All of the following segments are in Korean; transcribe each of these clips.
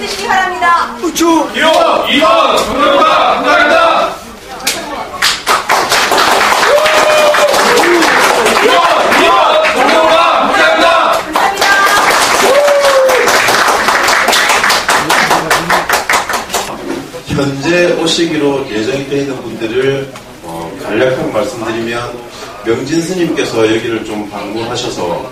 해주시기 바랍니다. 우측 2번 정명훈 감사합니다. 2번 정명훈 감사합니다. 현재 오시기로 예정이 되어 있는 분들을 간략하게 말씀드리면 명진 스님께서 여기를 좀 방문하셔서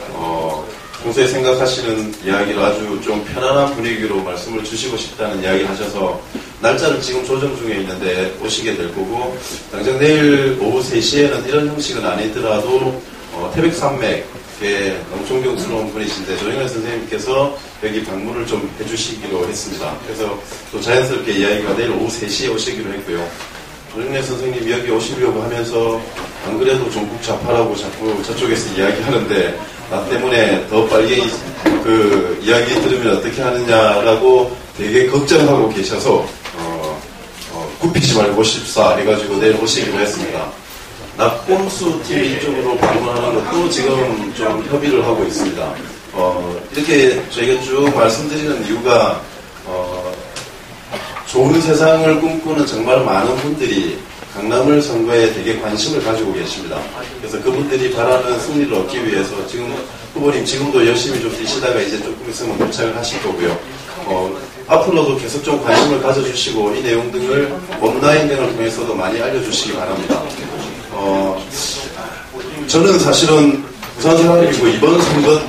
평소에 생각하시는 이야기를 아주 좀 편안한 분위기로 말씀을 주시고 싶다는 이야기를 하셔서 날짜를 지금 조정 중에 있는데 오시게 될 거고, 당장 내일 오후 3시에는 이런 형식은 아니더라도 태백산맥에 너무 존경스러운 분이신데 조영래 선생님께서 여기 방문을 좀 해주시기로 했습니다. 그래서 또 자연스럽게 이야기가 내일 오후 3시에 오시기로 했고요. 조영래 선생님이 여기 오시려고 하면서 안 그래도 종북 좌파라고 자꾸 저쪽에서 이야기하는데 나 때문에 더 빨리 그 이야기 들으면 어떻게 하느냐라고 되게 걱정하고 계셔서 굽히지 말고 오십사 해가지고 내일 오시기로 했습니다. 낙공수 TV 쪽으로 방문하는 것도 지금 좀 협의를 하고 있습니다. 이렇게 저희가 쭉 말씀드리는 이유가 좋은 세상을 꿈꾸는 정말 많은 분들이 강남을 선거에 되게 관심을 가지고 계십니다. 그래서 그분들이 바라는 승리를 얻기 위해서 지금 후보님 지금도 열심히 좀 뛰시다가 이제 조금 있으면 도착을 하실 거고요. 앞으로도 계속 좀 관심을 가져주시고 이 내용 등을 온라인 등을 통해서도 많이 알려주시기 바랍니다. 저는 사실은 부산 사람이고 이번 선거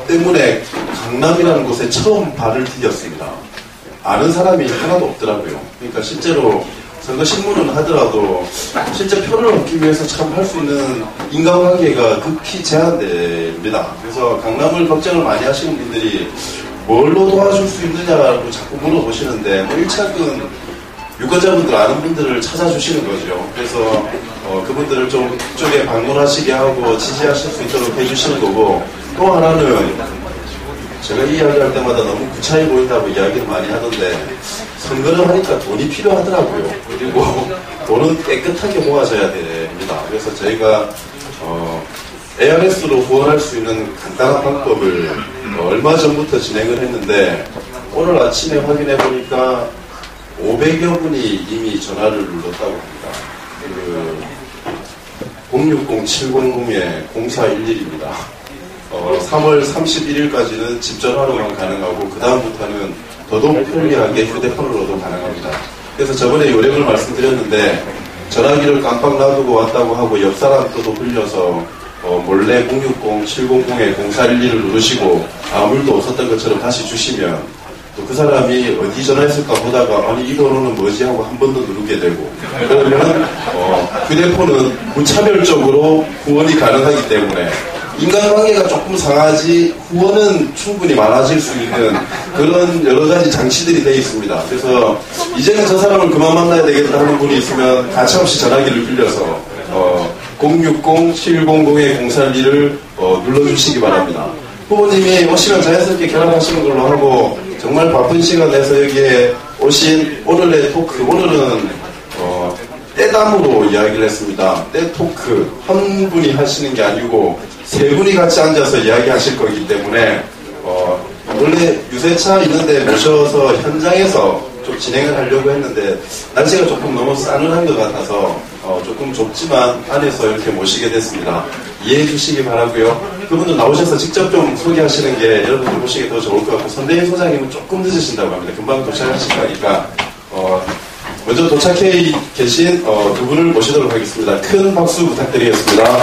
때문에 강남이라는 곳에 처음 발을 디뎠습니다. 아는 사람이 하나도 없더라고요. 그러니까 실제로 선거 신문을 하더라도 실제 표를 얻기 위해서 참 할 수 있는 인간관계가 극히 제한됩니다. 그래서 강남을 걱정을 많이 하시는 분들이 뭘로 도와줄 수 있느냐고 자꾸 물어보시는데 뭐 1차적인 유권자분들 아는 분들을 찾아주시는 거죠. 그래서 그분들을 좀 그쪽에 방문하시게 하고 지지하실 수 있도록 해주시는 거고, 또 하나는 제가 이 이야기할 때마다 너무 구차해 보인다고 이야기를 많이 하던데 선거를 하니까 돈이 필요하더라고요. 그리고 돈은 깨끗하게 모아져야 됩니다. 그래서 저희가 ARS로 후원할 수 있는 간단한 방법을 얼마 전부터 진행을 했는데 오늘 아침에 확인해 보니까 500여 분이 이미 전화를 눌렀다고 합니다. 060-700-0411입니다. 3월 31일까지는 집 전화로만 가능하고 그 다음부터는 더더욱 편리하게 휴대폰으로도 가능합니다. 그래서 저번에 요령을 말씀드렸는데 전화기를 깜빡 놔두고 왔다고 하고 옆 사람 또도 흘려서 몰래 060-700-0411을 누르시고 아무 일도 없었던 것처럼 다시 주시면 또 그 사람이 어디 전화했을까 보다가 아니 이 번호는 뭐지 하고 한 번 더 누르게 되고, 그러면 휴대폰은 무차별적으로 후원이 가능하기 때문에 인간관계가 조금 상하지 후원은 충분히 많아질 수 있는 그런 여러 가지 장치들이 되어 있습니다. 그래서 이제는 저 사람을 그만 만나야 되겠다 하는 분이 있으면 가차없이 전화기를 빌려서 060-700-0411을 눌러주시기 바랍니다. 후보님이 오시면 자연스럽게 결합하시는 걸로 하고, 정말 바쁜 시간 내서 여기에 오신 오늘의 토크, 오늘은 떼담으로 이야기를 했습니다. 떼 토크 한 분이 하시는 게 아니고 세 분이 같이 앉아서 이야기하실 거기 때문에 원래 유세차 있는데 모셔서 현장에서 좀 진행을 하려고 했는데 날씨가 조금 너무 싸늘한 것 같아서 조금 좁지만 안에서 이렇게 모시게 됐습니다. 이해해 주시기 바라고요. 그분들 나오셔서 직접 좀 소개하시는 게 여러분들 보시기에 더 좋을 것 같고, 선대인 소장님은 조금 늦으신다고 합니다. 금방 도착하실 거니까 먼저 도착해 계신 두 분을 모시도록 하겠습니다. 큰 박수 부탁드리겠습니다.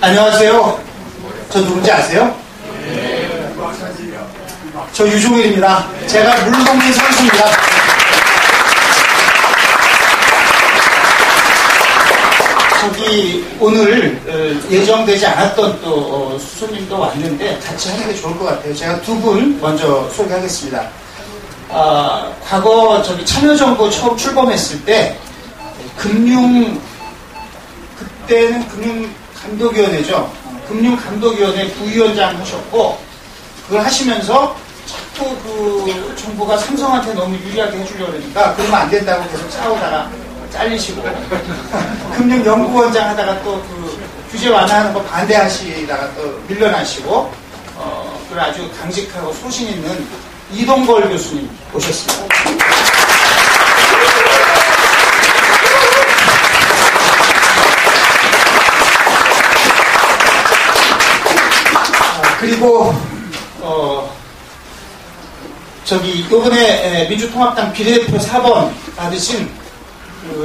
안녕하세요. 저 누군지 아세요? 저 유종일입니다. 제가 물동민 선수입니다. 저기 오늘 예정되지 않았던 또 손님도 왔는데 같이 하는 게 좋을 것 같아요. 제가 두 분 먼저 소개하겠습니다. 과거 저기 참여정부 처음 출범했을 때 그때는 금융감독위원회죠. 금융감독위원회 부위원장 하셨고, 그걸 하시면서 자꾸 그 정부가 삼성한테 너무 유리하게 해주려고 그러니까 그러면 안 된다고 계속 싸우다가 잘리시고 금융연구원장 하다가 또 그 규제 완화하는 거 반대하시다가 또 밀려나시고 그걸 아주 강직하고 소신 있는 이동걸 교수님 오셨습니다. 그리고 저기 요번에 민주통합당 비례대표 4번 받으신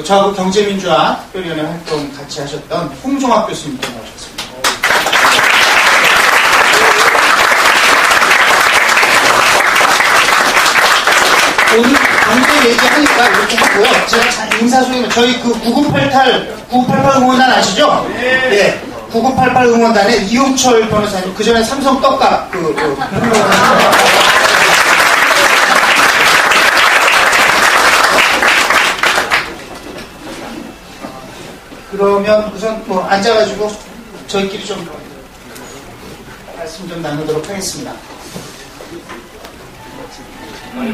저하고 경제민주화 특별위원회 활동 같이 하셨던 홍종학 교수님도 나오셨습니다. 오늘 경제 얘기하니까 이렇게 하고요. 제가 인사소개 저희 그 9988 응원단 아시죠? 네. 9988 응원단에 이호철 변호사님, 그 전에 삼성 떡값 그러면 우선 뭐 앉아가지고 저희끼리 좀 말씀 좀 나누도록 하겠습니다.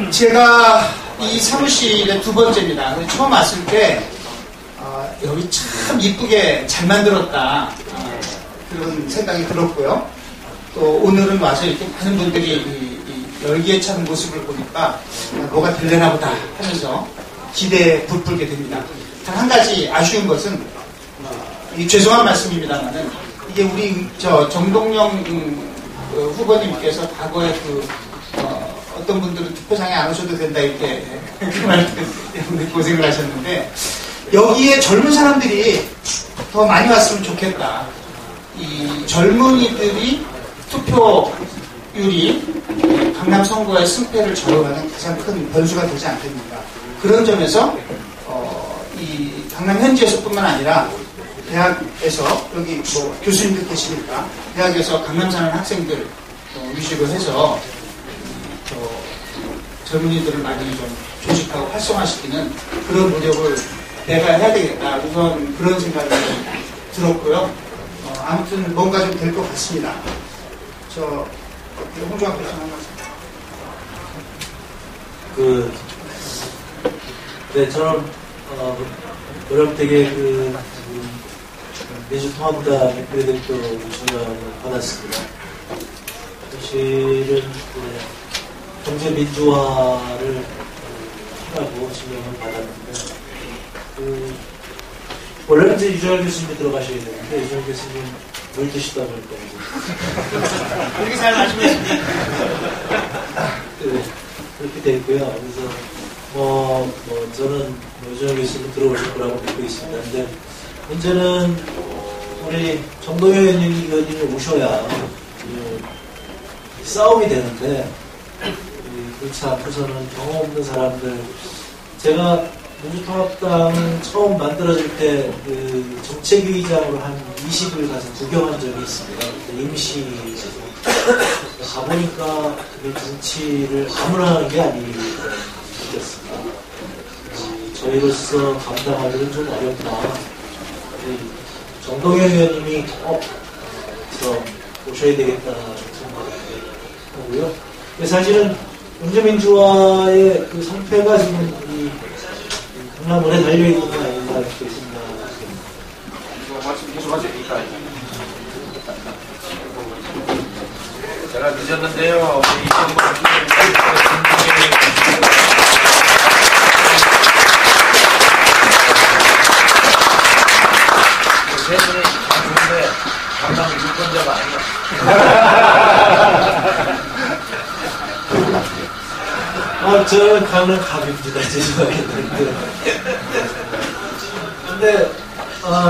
제가 이 사무실의 두 번째입니다. 처음 왔을 때 여기 참 이쁘게 잘 만들었다 그런 생각이 들었고요. 또 오늘은 와서 이렇게 많은 분들이 이 열기에 찬 모습을 보니까 뭐가 될려나 보다 하면서 기대에 부풀게 됩니다. 단 한 가지 아쉬운 것은 죄송한 말씀입니다만은 이게 우리 정동영 후보님께서 과거에 어떤 분들은 투표장에 안 오셔도 된다 이렇게 그 말 때문에 고생을 하셨는데 여기에 젊은 사람들이 더 많이 왔으면 좋겠다. 이 젊은이들이 투표율이 강남 선거의 승패를 좌우하는 가장 큰 변수가 되지 않겠는가. 그런 점에서 이 강남 현지에서뿐만 아니라 대학에서 여기 뭐 교수님들 계시니까 대학에서 강남 사는 학생들 위주로 해서 젊은이들을 많이 좀 조직하고 활성화시키는 그런 노력을 내가 해야 되겠다. 우선 그런 생각이 들었고요. 아무튼 뭔가 좀 될 것 같습니다. 홍종학 교수님 한 말씀. 네, 저는 어렵 되게 민주통합당 비례대표 지명을 받았습니다. 사실은 경제 민주화를 하라고 지명을 받았는데 원래는 이제 유정열 교수님이 들어가셔야 되는데 유정열 교수님 물 드시다 보니까 그렇게 잘 말씀하십니다. 네, 그렇게 됐고요. 그래서 저는 유정열 교수님 들어오실 거라고 믿고 있습니다. 근데 문제는 우리 정동영 의원님이 오셔야 싸움이 되는데 그렇지 않고서는 경험 없는 사람들 제가 민주통합당 처음 만들어질 때 정책위의장으로 한 20일 가서 구경한 적이 있습니다. 임시 가보니까 그게 정치를 아무나 하는 게 아니었습니다. 저희로서 감당하기는 좀 어렵다. 정동영 의원님이 오셔야 되겠다 생각하고요. 사실은 경제민주화의 그 성패가 지금 이 강남원에 달려있는 거 아닌가 이렇게 생각합니다. 말씀 계속 하시니까 제가 늦었는데요. 세 분은 좋은데 강남 유권자가 아니야. 저는 강남 갑입니다. 죄송하겠는데. 근데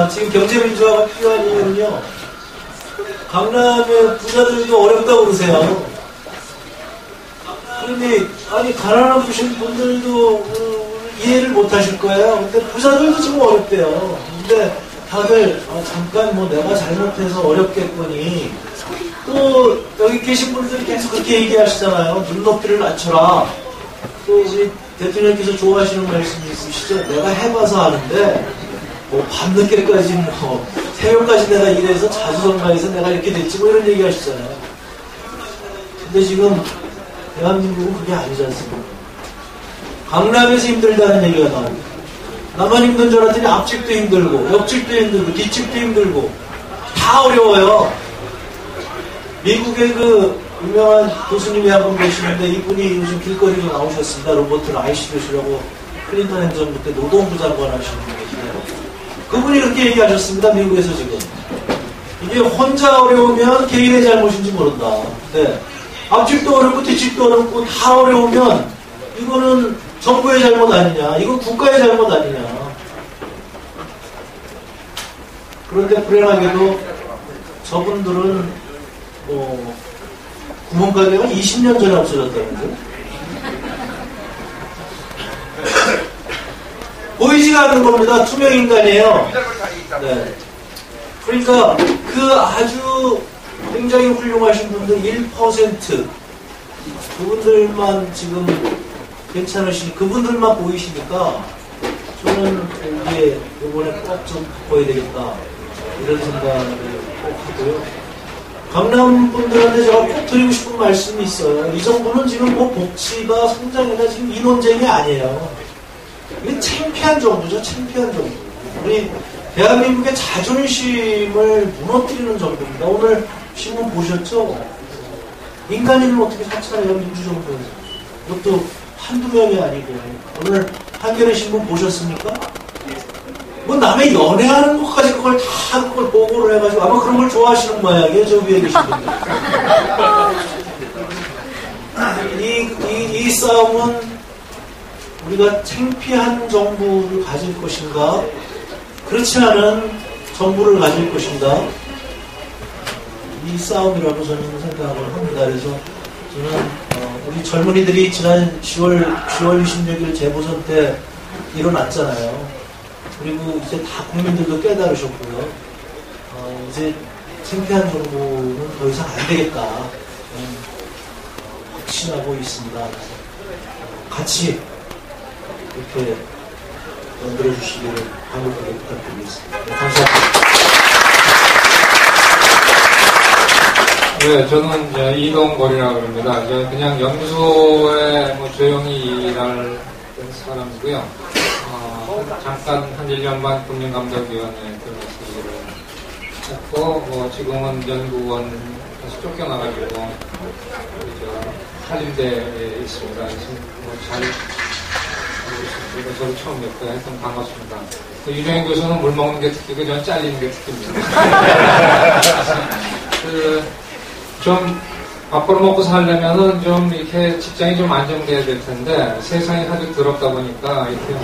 지금 경제민주화가 필요한 이유는요. 강남의 부자들이 어렵다고 그러세요. 그런데 가난하신 분들도 이해를 못 하실 거예요. 근데 부자들도 지금 어렵대요. 근데 다들 잠깐 내가 잘못해서 어렵겠거니 또 여기 계신 분들이 계속 그렇게 얘기하시잖아요. 눈높이를 낮춰라. 또 우리 대통령께서 좋아하시는 말씀이 있으시죠. 내가 해봐서 아는데 밤늦게까지 새벽까지 내가 일해서 자주선가해서 내가 이렇게 됐지 이런 얘기 하시잖아요. 근데 지금 대한민국은 그게 아니지 않습니까? 강남에서 힘들다는 얘기가 나옵니다. 나만 힘든 줄 알았더니 앞집도 힘들고 옆집도 힘들고 뒷집도 힘들고 다 어려워요. 미국의 그 유명한 교수님이 한 분 계시는데 이분이 요즘 길거리로 나오셨습니다. 로버트 라이시 교수라고 클린턴 행정부 때 노동부 장관 하시는 분이신데요. 그분이 그렇게 얘기하셨습니다. 미국에서 지금. 이게 혼자 어려우면 개인의 잘못인지 모른다. 근데 앞집도 어렵고 뒷집도 어렵고 다 어려우면 이거는 정부의 잘못 아니냐. 이건 국가의 잘못 아니냐. 그런데 불행하게도 저분들은 구멍가게가 20년 전에 없어졌다는데 보이지가 않는 겁니다. 투명인간이에요. 네. 그러니까 그 아주 굉장히 훌륭하신 분들 1% 그분들만 지금 괜찮으시니 그분들만 보이시니까 저는 이게 이번에 꼭 좀 바꿔야 되겠다 이런 생각을 꼭 하고요. 강남 분들한테 제가 꼭 드리고 싶은 말씀이 있어요. 이 정부는 지금 뭐 복지가 성장이나 지금 이 논쟁이 아니에요. 이게 창피한 정부죠. 창피한 정부. 우리 대한민국의 자존심을 무너뜨리는 정부입니다. 오늘 신문 보셨죠? 인간인을 어떻게 사찰해요? 민주정부에서. 그것도 한두 명이 아니고. 오늘 한겨레 신문 보셨습니까? 뭐 남의 연애하는 것까지 그걸 보고를 해가지고 아마 그런 걸 좋아하시는 모양이에요. 저 위에 계신 분들. 이 싸움은 우리가 창피한 정부를 가질 것인가 그렇지 않은 정부를 가질 것인가 이 싸움이라고 저는 생각을 합니다. 그래서 저는 우리 젊은이들이 지난 10월 26일 재보선 때 일어났잖아요. 그리고 이제 다 국민들도 깨달으셨고요. 이제 창피한 정부는 더 이상 안 되겠다. 확신하고 있습니다. 같이 이렇게 만들어 주시기를 간곡하게 부탁드리겠습니다. 감사합니다. 네, 저는 이제 이동걸이라고 합니다. 그냥 연구소에 뭐 조용히 일하는 사람이고요. 잠깐 한 1년 반 국민감독위원회에 들어가서 일을 했고, 뭐 지금은 연구원에서 쫓겨나가지고 한림대에 있습니다. 그래서 뭐 잘 저를 처음 뵙고 하여튼 반갑습니다. 유정인 교수는 물 먹는 게 특기고 저는 잘리는 게 특기입니다. 좀 밥벌어 먹고 살려면은 좀 이렇게 직장이 좀 안정돼야 될 텐데 세상이 아주 더럽다 보니까 이렇게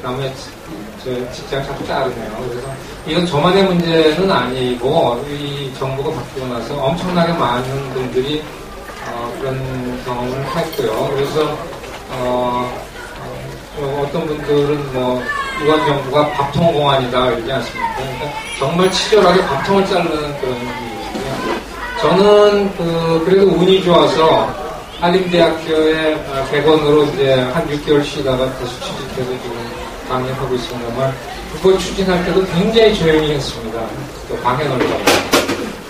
남의 직장 자꾸 자르네요. 그래서 이건 저만의 문제는 아니고 이 정부가 바뀌고 나서 엄청나게 많은 분들이 그런 경험을 했고요. 그래서 어떤 분들은 뭐 이번 정부가 밥통공안이다 이러지 않습니까? 그러니까 정말 치졸하게 밥통을 자르는 그런 일이고요. 저는 그래도 운이 좋아서 한림대학교에 개건으로 이제 한 6개월 쉬다가 다시 취직해서 지금 강의하고 있습니다만 그걸 추진할 때도 굉장히 조용히 했습니다. 또 방해놀라고.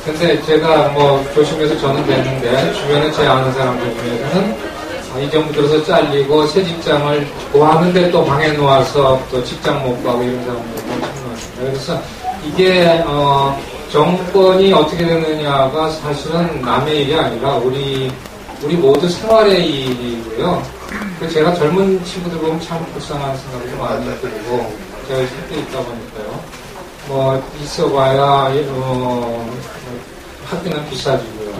근데 제가 뭐 조심해서 저는 됐는데 주변에 제 아는 사람들 중에서는 이 정부 들어서 잘리고 새 직장을 구하는데 또 방해 놓아서 또 직장 못 가고 이런 사람들이 엄청 많습니다. 그래서 이게 정권이 어떻게 되느냐가 사실은 남의 일이 아니라 우리 모두 생활의 일이고요. 제가 젊은 친구들 보면 참 불쌍한 생각이 좀 많이 들고 제가 학교에 있다 보니까요. 뭐 있어봐야 학비는 비싸지고요.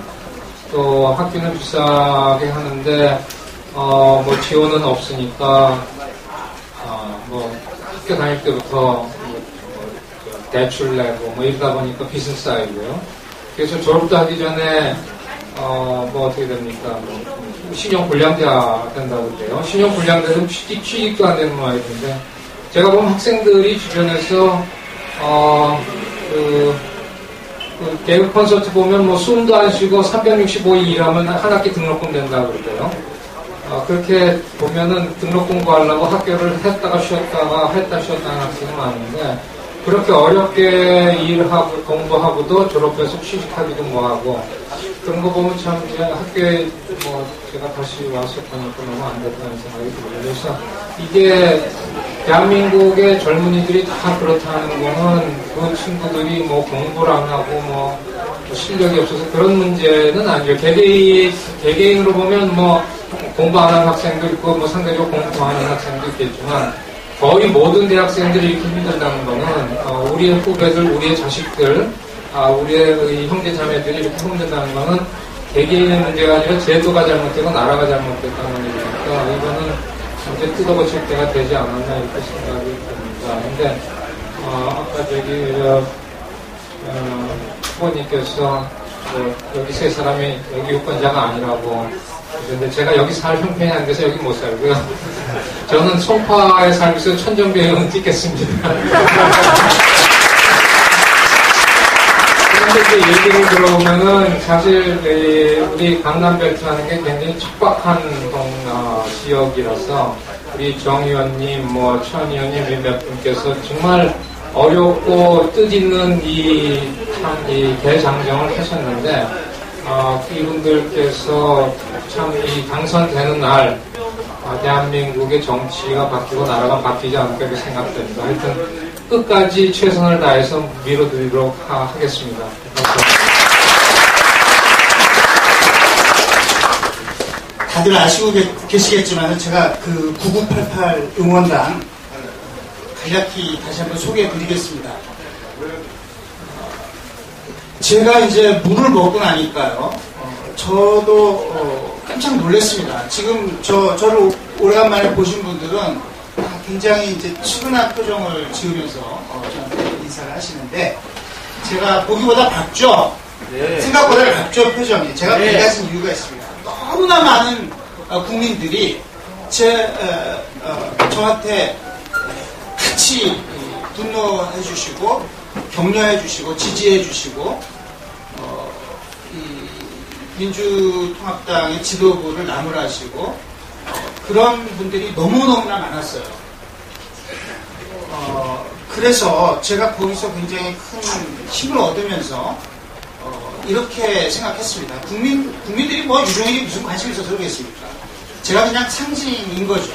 또 학비는 비싸게 하는데 뭐 지원은 없으니까 뭐 학교 다닐 때부터 대출 내고 뭐 이러다 보니까 빚은 쌓이고요. 그래서 졸업도 하기 전에 뭐 어떻게 됩니까? 뭐 신용불량자 된다고 그래요. 신용불량자는 취직도 안 되는 아이들인데 제가 보면 학생들이 주변에서 개그 콘서트 보면 뭐 숨도 안 쉬고 365일 일하면 한 학기 등록금 된다고 그러대요. 그렇게 보면은 등록금 구하려고 학교를 했다가 쉬었다가 하는 학생이 많은데 그렇게 어렵게 일하고 공부하고도 졸업해서 취직하기도 뭐하고 그런 거 보면 참 학교에 뭐 제가 다시 와서 보니까 너무 안 됐다는 생각이 들어요. 그래서 이게 대한민국의 젊은이들이 다 그렇다는 거는 그 친구들이 뭐 공부를 안 하고 뭐 실력이 없어서 그런 문제는 아니죠. 개개인으로 보면 뭐 공부 안 하는 학생도 있고 뭐 상대적으로 공부 안 하는 학생도 있겠지만 거의 모든 대학생들이 이렇게 힘들다는 거는 우리의 후배들, 우리의 자식들, 우리의 형제 자매들이 이렇게 힘들다는 거는 개개인의 문제가 아니라 제도가 잘못되고 나라가 잘못됐다는 얘기니까 이거는 이제 뜯어고칠 때가 되지 않았나 이렇게 생각이 듭니다. 근데 아까 저기 후보님께서 여기 세 사람이 여기 유권자가 아니라고 그런데 제가 여기 살 형편이 안 돼서 여기 못 살고요. 저는 송파에 살고 있어서 천정배영은 찍겠습니다. 그런데 이제 얘기를 들어보면은 사실 우리 강남벨트라는 게 굉장히 척박한 지역이라서 우리 정 의원님, 뭐 천 의원님 몇 분께서 정말 어렵고 뜻있는 이 대장정을 하셨는데 이분들께서 참 이 당선되는 날 대한민국의 정치가 바뀌고 나라가 바뀌지 않을까 이렇게 생각됩니다. 하여튼 끝까지 최선을 다해서 밀어드리도록 하겠습니다. 다들 아시고 계시겠지만 제가 그 9988 응원단 간략히 다시 한번 소개해드리겠습니다. 제가 이제 물을 먹고 나니까요. 저도 깜짝 놀랐습니다. 지금 저를 오래간만에 보신 분들은 굉장히 이제 측은한 표정을 지으면서 저한테 인사를 하시는데 제가 보기보다 밝죠? 네. 생각보다 밝죠, 표정이. 제가 네. 밝아진 이유가 있습니다. 너무나 많은 국민들이 저한테 같이 분노해 주시고 격려해 주시고 지지해 주시고 민주통합당의 지도부를 나무라시고 그런 분들이 너무너무나 많았어요. 그래서 제가 거기서 굉장히 큰 힘을 얻으면서 이렇게 생각했습니다. 국민들이 뭐 유종일이 무슨 관심이 있어서 그러겠습니까? 제가 그냥 상징인 거죠.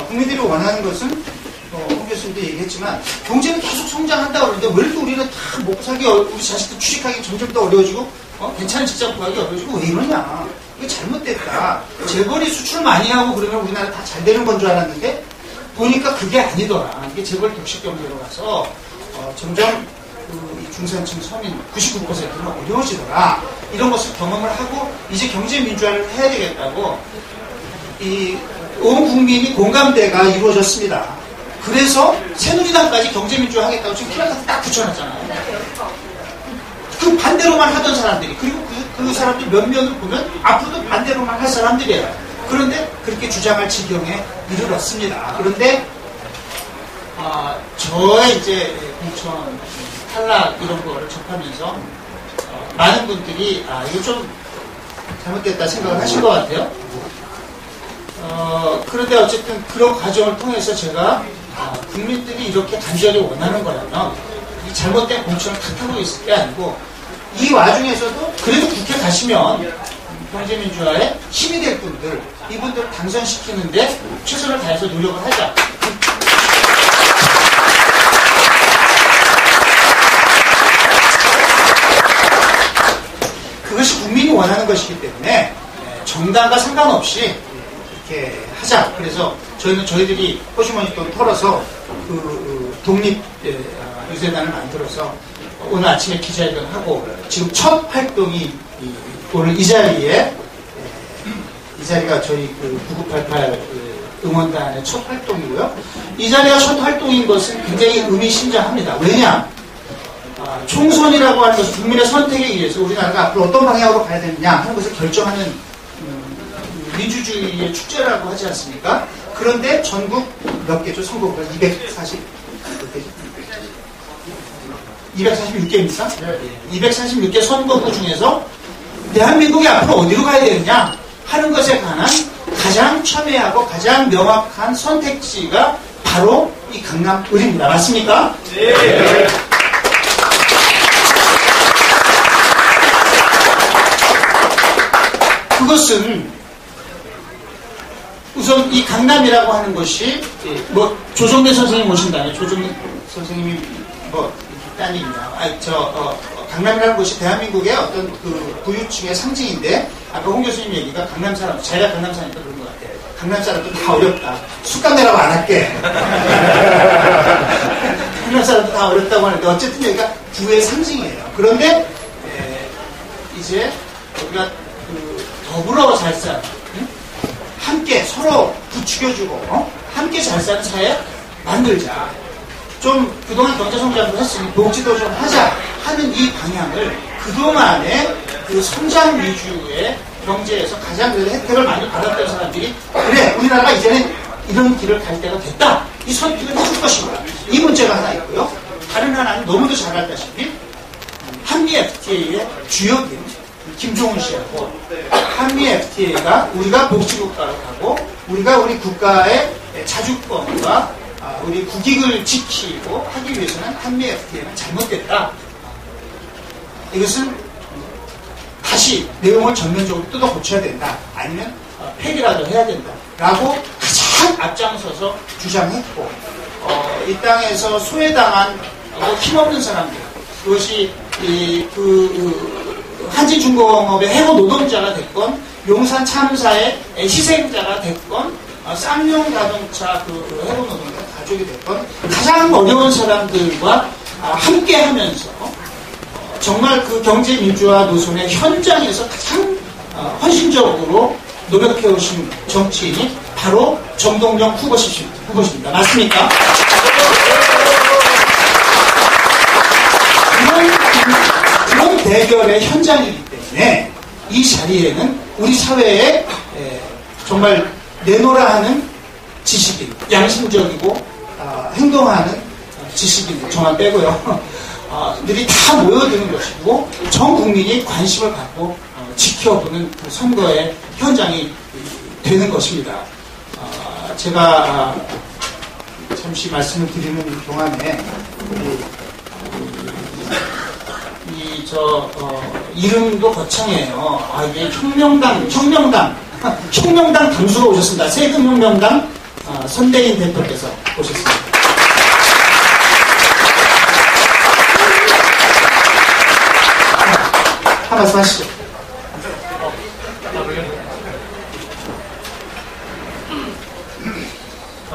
국민들이 원하는 것은 홍 교수님도 얘기했지만 경제는 계속 성장한다고 그러는데 왜 이렇게 우리는 다 먹고 살기 우리 자식들 취직하기 점점 더 어려워지고 괜찮은 직장 구하기 어려워지고 왜 이러냐? 이거 잘못됐다. 재벌이 수출 많이 하고 그러면 우리나라 다 잘 되는 건 줄 알았는데 보니까 그게 아니더라. 이게 재벌 격식 경제로 가서 점점 이 중산층 서민 99%는 어려워지더라. 이런 것을 경험을 하고 이제 경제 민주화를 해야 되겠다고 온 국민이 공감대가 이루어졌습니다. 그래서 새누리당까지 경제 민주화 하겠다고 지금 플래카드 딱 붙여놨잖아요. 그 반대로만 하던 사람들이 그리고 그 사람들 몇몇을 보면 앞으로도 반대로만 할 사람들이에요. 그런데 그렇게 주장할 지경에 이르렀습니다. 그런데 저의 이제 공천 탈락 이런 거를 접하면서 많은 분들이 이거 좀 잘못됐다 생각을 하신 것 같아요. 그런데 어쨌든 그런 과정을 통해서 제가 국민들이 이렇게 간절히 원하는 거라면 이 잘못된 공천을 탓하고 있을 게 아니고 이 와중에서도 그래도 국회 가시면 경제민주화에 힘이 될 분들 이분들을 당선시키는데 최선을 다해서 노력을 하자. 그것이 국민이 원하는 것이기 때문에 정당과 상관없이 이렇게 하자. 그래서 저희는 저희들이 호주머니 돈 털어서 독립 유세단을 만들어서 오늘 아침에 기자회견하고 지금 첫 활동이 오늘 이 자리가 저희 9988 응원단의 첫 활동이고요. 이 자리가 첫 활동인 것은 굉장히 의미심장합니다. 왜냐? 총선이라고 하는 것은 국민의 선택에 의해서 우리나라가 앞으로 어떤 방향으로 가야 되느냐 하는 것을 결정하는 민주주의의 축제라고 하지 않습니까? 그런데 전국 몇 개죠? 선거구가 246개입니까? 246개 선거구 중에서 대한민국이 앞으로 어디로 가야 되느냐 하는 것에 관한 가장 첨예하고 가장 명확한 선택지가 바로 이 강남을입니다. 맞습니까? 네. 그것은 우선 이 강남이라고 하는 것이 뭐 조정래 선생님 오신다면 조정래 선생님이 뭐 딴 얘기입니다. 강남이라는 곳이 대한민국의 어떤 그 부유층의 상징인데 아까 홍 교수님 얘기가 강남 사람 자기가 강남 사니까 그런 것 같아. 강남 사람도 다 어렵다. 숟감 내라고 안 할게. 강남 사람도 다 어렵다고 하는데 어쨌든 여기가 부의 상징이에요. 그런데 이제 우리가 그 더불어 잘 사는 함께 서로 부추겨주고 함께 잘 사는 사회 만들자. 좀 그동안 경제성장도 했으니 복지도 좀 하자 하는 이 방향을 그동안의 그 성장 위주의 경제에서 가장 그 혜택을 많이 받았던 사람들이 그래 우리나라가 이제는 이런 길을 갈 때가 됐다 이 선택을 해줄 것인가 이 문제가 하나 있고요. 다른 하나는 너무도 잘 알다시피 한미 FTA의 주역인 김종훈 씨하고 한미 FTA가 우리가 복지국가로 가고 우리가 우리 국가의 자주권과 우리 국익을 지키고 하기 위해서는 한미 FTA는 잘못됐다. 이것은 다시 내용을 전면적으로 뜯어 고쳐야 된다. 아니면 폐기라도 해야 된다. 라고 가장 앞장서서 주장했고 이 땅에서 소외당한 힘없는 사람들 그것이 한진중공업의 해고 노동자가 됐건 용산 참사의 희생자가 됐건 쌍용자동차 그 해고 노동자 가족이 됐건 가장 어려운 사람들과 함께하면서 정말 그 경제민주화 노선의 현장에서 가장 헌신적으로 노력해오신 정치인이 바로 정동영 후보십니다. 맞습니까? 그런 대결의 현장이기 때문에 이 자리에는 우리 사회에 정말 내노라 하는 지식인, 양심적이고 행동하는 지식인, 저만 빼고요. 들이 다 모여드는 것이고 전 국민이 관심을 갖고 지켜보는 그 선거의 현장이 되는 것입니다. 제가 잠시 말씀을 드리는 동안에 이름도 거창해요. 이게 혁명당 당수가 오셨습니다. 세금혁명당 선대인 대표께서 오셨습니다. 한 말씀 하시죠.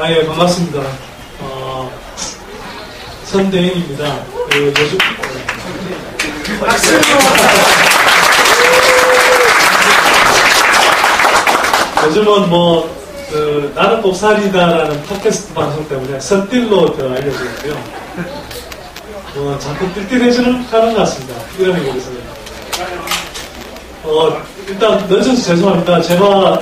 예, 반갑습니다. 선대인입니다. 요즘은 나는 꼽살이다라는 팟캐스트 방송 때문에 선딜로 더 알려져 있고요. 자꾸 띨띨해지는 가는 것 같습니다. 이름이 그래서. 일단 늦어서 죄송합니다. 제가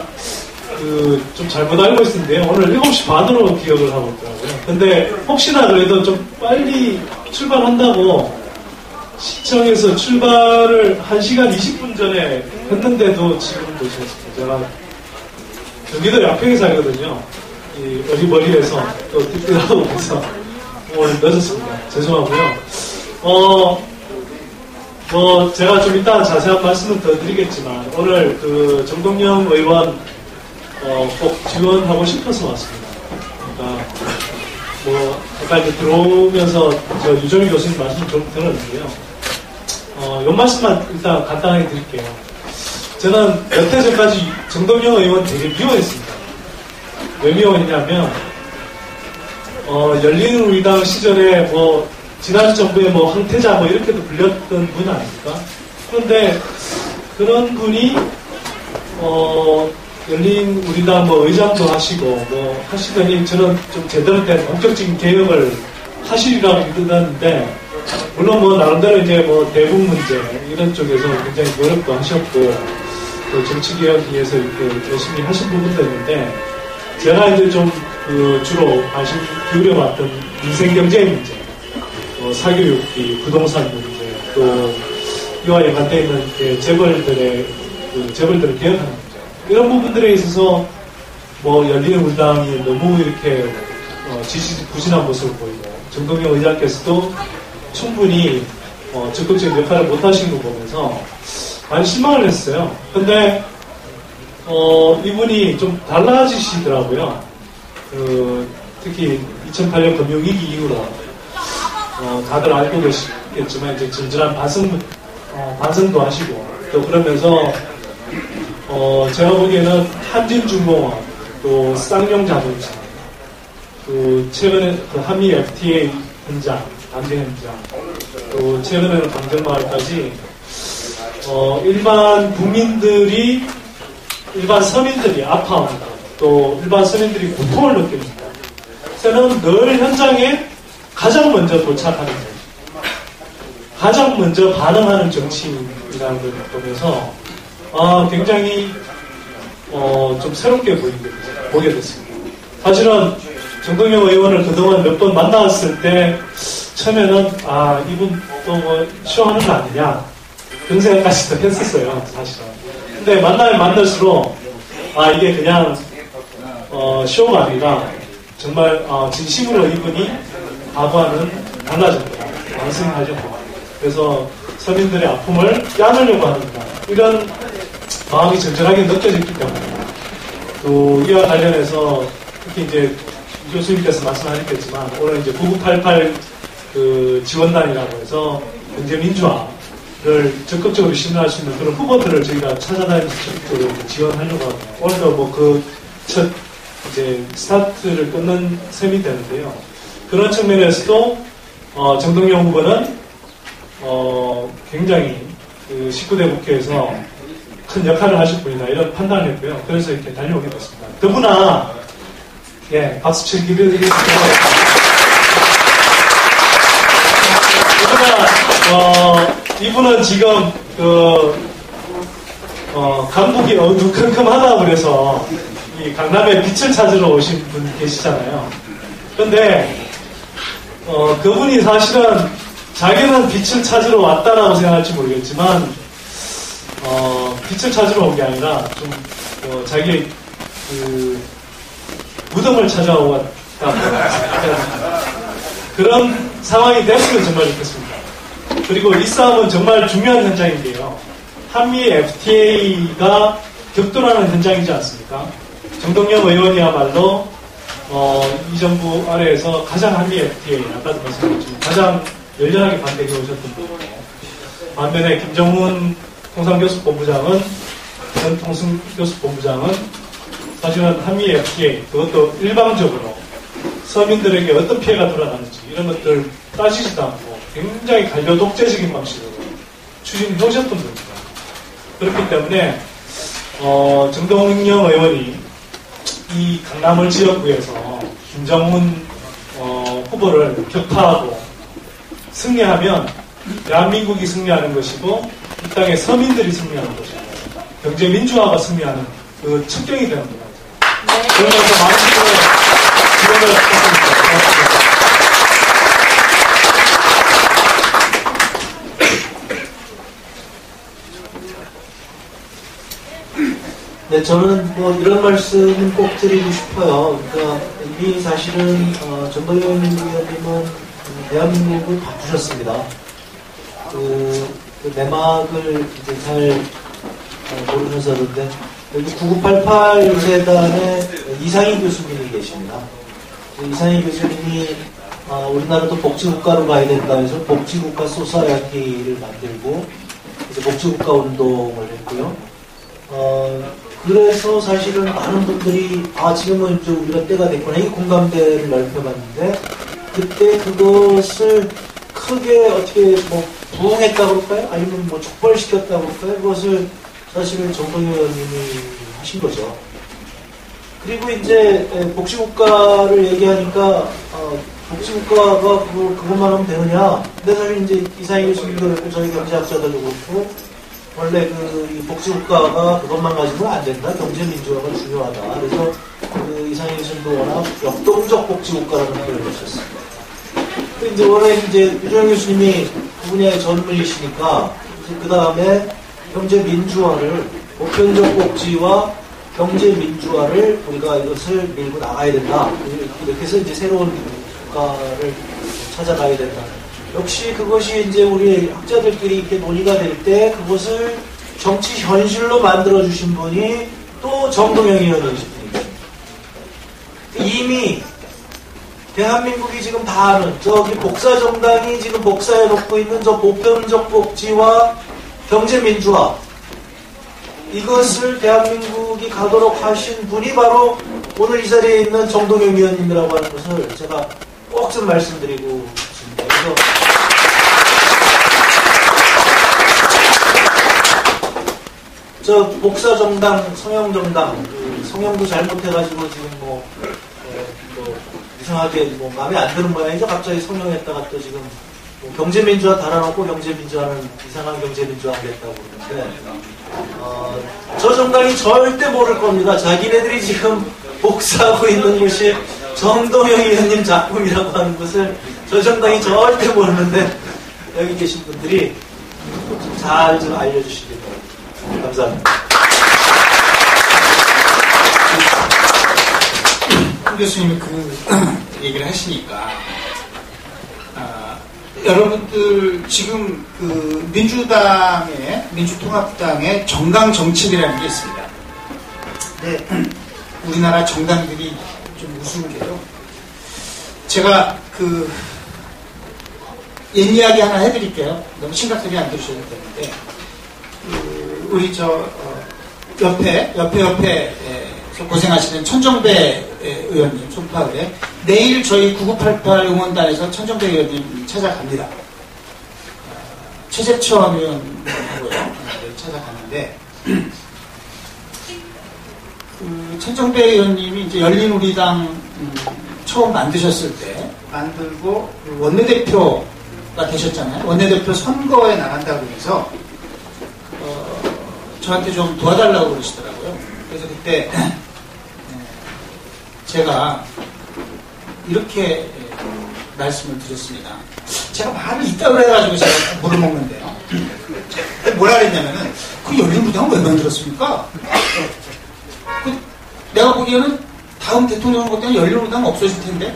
좀 잘못 알고 있었는데요. 오늘 7시 반으로 기억을 하고 있더라고요. 근데 혹시나 그래도 좀 빨리 출발한다고 시청에서 출발을 1시간 20분 전에 했는데도 지금 보셨습니다. 제가 경기도 양평에 살거든요. 이 어리버리에서 또 띠띠하고 해서 오늘 늦었습니다. 죄송하고요. 제가 좀 이따 자세한 말씀은 더 드리겠지만 오늘 그 정동영 의원 꼭 지원하고 싶어서 왔습니다. 그러니까 아까 이제 들어오면서 저 유정희 교수님 말씀 좀 들었는데요. 요 말씀만 일단 간단하게 드릴게요. 저는 몇 해 전까지 정동영 의원 되게 미워했습니다. 왜 미워했냐면 열린우리당 시절에 지난 정부의 황태자 이렇게도 불렸던 분 아닙니까? 그런데 그런 분이 열린우리당 의장도 하시고 하시더니 저는 좀 제대로 된 본격적인 개혁을 하시리라고 믿었는데 물론 나름대로 이제 대북 문제 이런 쪽에서 굉장히 노력도 하셨고 또 정치 개혁 위해서 이렇게 열심히 하신 부분도 있는데 제가 이제 좀 주로 관심 기울여봤던 민생 경제 문제, 사교육비, 부동산 문제, 또 이와 연관되어 있는 재벌들을 개혁하는 문제 이런 부분들에 있어서 열린우리당이 너무 이렇게 지지부진한 모습을 보이고 정동영 의장께서도 충분히 적극적인 역할을 못 하신 거 보면서 많이 실망을 했어요. 근데 이분이 좀 달라지시더라고요. 특히 2008년 금융위기 이후로, 다들 알고 계시겠지만, 이제 진지한 반성도 하시고, 또 그러면서, 제가 보기에는 한진중공업, 또 쌍용자동차, 또 최근에 그 한미 FTA 현장, 반대 현장, 또 최근에는 강정마을까지, 일반 서민들이 아파합니다. 또 일반 서민들이 고통을 느낍니다. 저는 늘 현장에 가장 먼저 도착하는 거죠. 가장 먼저 반응하는 정치인이라는 걸 보면서 굉장히 좀 새롭게 보게 됐습니다. 사실은 정동영 의원을 그동안 몇 번 만나왔을 때 처음에는 이분 또 뭐 쇼하는 거 아니냐 그런 생각까지도 했었어요, 사실은. 근데 만나면 만날수록 이게 그냥 쇼가 아니라 정말 진심으로 이분이 과거와는 달라졌다, 완성하셨다. 그래서 서민들의 아픔을 껴안으려고 하는다, 이런 마음이 절절하게 느껴졌기 때문에, 또 이와 관련해서 특히 이제 이 교수님께서 말씀하셨겠지만 오늘 이제 9988 그 지원단이라고 해서 경제민주화를 적극적으로 실현할 수 있는 그런 후보들을 저희가 찾아다니면서 적극적으로 지원하려고 합니다. 오늘도 뭐 그 첫 이제 스타트를 끊는 셈이 되는데요. 그런 측면에서도 정동영 후보는 굉장히 그 19대 국회에서 큰 역할을 하실 분이다, 이런 판단을 했고요. 그래서 이렇게 달려오게 됐습니다. 더구나 박수 치기 드리겠습니다. 이분은 지금 강북이 어두컴컴하다고 그래서 이 강남에 빛을 찾으러 오신 분 계시잖아요. 그런데 그분이 사실은 자기는 빛을 찾으러 왔다라고 생각할지 모르겠지만 빛을 찾으러 온 게 아니라 좀 자기 그 무덤을 찾아왔다, 그런 상황이 됐으면 정말 좋겠습니다. 그리고 이 싸움은 정말 중요한 현장인데요. 한미 FTA가 격돌하는 현장이지 않습니까? 정동영 의원이야말로 이 정부 아래에서 가장 한미 FTA, 아까도 말씀드렸지만 가장 열렬하게 반대해 오셨던 분이고, 반면에 김정은 통상교섭본부장은 사실은 한미 FTA, 그것도 일방적으로 서민들에게 어떤 피해가 돌아가는지 이런 것들 따지지도 않고 굉장히 관료 독재적인 방식으로 추진해 오셨던 분입니다. 그렇기 때문에 정동영 의원이 이 강남을 지역구에서 김정은 후보를 격파하고 승리하면 대한민국이 승리하는 것이고 이 땅의 서민들이 승리하는 것이고 경제 민주화가 승리하는 그 척경이 되는 겁니다. 그러면서 많은 지원을 부탁드립니다. 네, 저는 뭐 이런 말씀은 꼭 드리고 싶어요. 그러니까 이미 사실은 정동영 의원님은 대한민국을 바꾸셨습니다. 그 내막을 이제 잘 모르셔서 그런데 여기 9988 세단에 이상희 교수님이 계십니다. 이상희 교수님이 우리나라도 복지국가로 가야 된다 해서 복지국가 소사이어티를 만들고 이제 복지국가 운동을 했고요. 그래서 사실은 많은 분들이 지금은 이제 우리가 때가 됐구나, 이 공감대를 넓혀봤는데, 그때 그것을 크게 어떻게 뭐 부응했다고 그럴까요? 아니면 뭐 촉발시켰다고 그럴까요? 그것을 사실은 정동영 의원님이 하신 거죠. 그리고 이제 복지국가를 얘기하니까 복지국가가 그것만 하면 되느냐? 근데 사실 이제 이상희 교수님도 그렇고 저희 경제학자들도 그렇고 원래 이 복지국가가 그것만 가지고는 안 된다. 경제민주화가 중요하다. 그래서 이상희 교수님도 워낙 역동적 복지국가라는 표현을 하셨습니다. 근데 이제 원래 이제 유정 교수님이 그 분야의 전문이시니까 그 다음에 경제민주화를 보편적 복지와 경제민주화를 우리가 이것을 밀고 나가야 된다. 이렇게 해서 이제 새로운 국가를 찾아가야 된다. 역시 그것이 이제 우리 학자들끼리 이렇게 논의가 될 때 그것을 정치 현실로 만들어주신 분이 또 정동영 의원이십니다. 이미 대한민국이 지금 다 아는 저기 복사정당이 지금 복사해 놓고 있는 저 보편적 복지와 경제민주화, 이것을 대한민국이 가도록 하신 분이 바로 오늘 이 자리에 있는 정동영 의원님이라고 하는 것을 제가 꼭 좀 말씀드리고 있습니다. 그래서 저 복사정당, 성형정당, 성형도 잘못해가지고 지금 뭐 이상하게 뭐 마음에 안 드는 모양이죠. 갑자기 성형했다가 또 지금 뭐 경제민주화 달아놓고 경제민주화는 이상한 경제민주화 하겠다고 그러는데 저 정당이 절대 모를 겁니다. 자기네들이 지금 복사하고 있는 것이 정동영 의원님 작품이라고 하는 것을 저 정당이 절대 모르는데 여기 계신 분들이 잘 좀 알려주시길 바랍니다. 감사합니다. 홍 교수님이 그 얘기를 하시니까 여러분들 지금 그 민주통합당의 정강 정책이라는 게 있습니다. 네, 우리나라 정당들이 좀 우스운 게요. 제가 그 옛 이야기 하나 해드릴게요. 너무 심각하게 안 들으셔도 되는데 우리 옆에 고생하시는 천정배 의원님, 송파을에 내일 저희 9988 응원단에서 천정배 의원님 찾아갑니다. 최재천 의원하고요. 찾아가는데 그 천정배 의원님이 이제 열린우리당 처음 만드셨을 때 만들고 원내대표가 되셨잖아요. 원내대표 선거에 나간다고 해서 저한테 좀 도와달라고 그러시더라고요. 그래서 그때 제가 이렇게 말씀을 드렸습니다. 제가 말을 이따위로 해가지고 제가 물을 먹는데요. 뭐라 그랬냐면은 그 열린우리당은 왜 만들었습니까? 내가 보기에는 다음 대통령 선거 때는 열린우리당은 없어질 텐데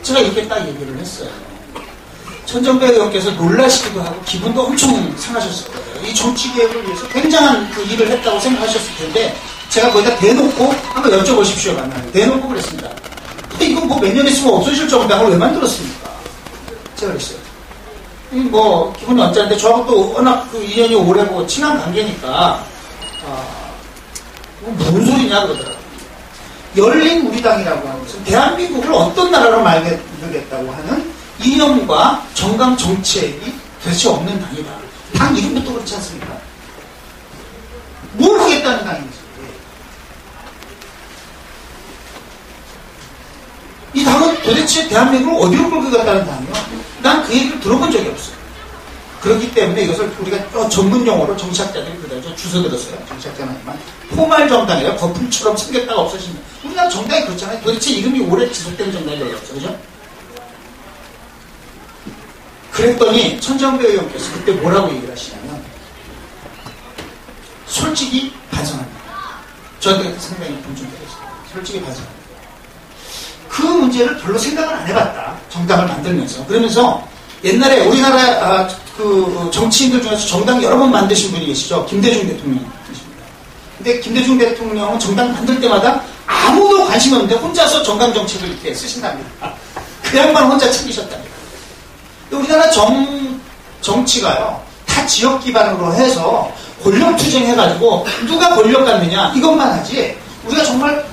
제가 이렇게 딱 얘기를 했어요. 천정배 의원께서 놀라시기도 하고 기분도 엄청 상하셨을 거예요. 이 정치개혁을 위해서 굉장한 그 일을 했다고 생각하셨을 텐데 제가 거기다 대놓고 한번 여쭤보십시오. 만나면 대놓고 그랬습니다. 이거 뭐 몇 년 있으면 없어질 정당을 왜 만들었습니까? 제가 그랬어요. 뭐 기분이 언짢은데 저하고 또 워낙 그 인연이 오래고 친한 관계니까 무슨 소리냐 그러더라고요. 열린 우리당이라고 하는 것은 대한민국을 어떤 나라로 만들겠다고 하는 이념과 정강 정책이 도대체 없는 당이다. 당 이름부터 그렇지 않습니까? 뭘 하겠다는 당인지. 이 당은 도대체 대한민국을 어디로 끌고 갔다는 당이요? 난 그 얘기를 들어본 적이 없어요. 그렇기 때문에 이것을 우리가 전문 용어로 정치학자들이 그러죠. 주워 들었어요. 정치학자는 아니지만 포말 정당이에요. 거품처럼 생겼다가 없어지는. 우리나라 정당이 그렇잖아요. 도대체 이름이 오래 지속되는 정당이 왜 없죠? 그죠? 그랬더니 천정배 의원께서 그때 뭐라고 얘기를 하시냐면 솔직히 반성합니다. 저한테 상당히 존중되었어요. 솔직히 반성합니다. 그 문제를 별로 생각을 안 해봤다. 정당을 만들면서. 그러면서 옛날에 우리나라 그 정치인들 중에서 정당 여러 번 만드신 분이 계시죠. 김대중 대통령이십니다. 근데 김대중 대통령은 정당 만들 때마다 아무도 관심 없는데 혼자서 정당 정책을 이렇게 쓰신답니다. 그 양반 혼자 챙기셨답니다. 우리나라 정치가요, 다 지역 기반으로 해서 권력 투쟁해가지고 누가 권력 갖느냐 이것만 하지. 우리가 정말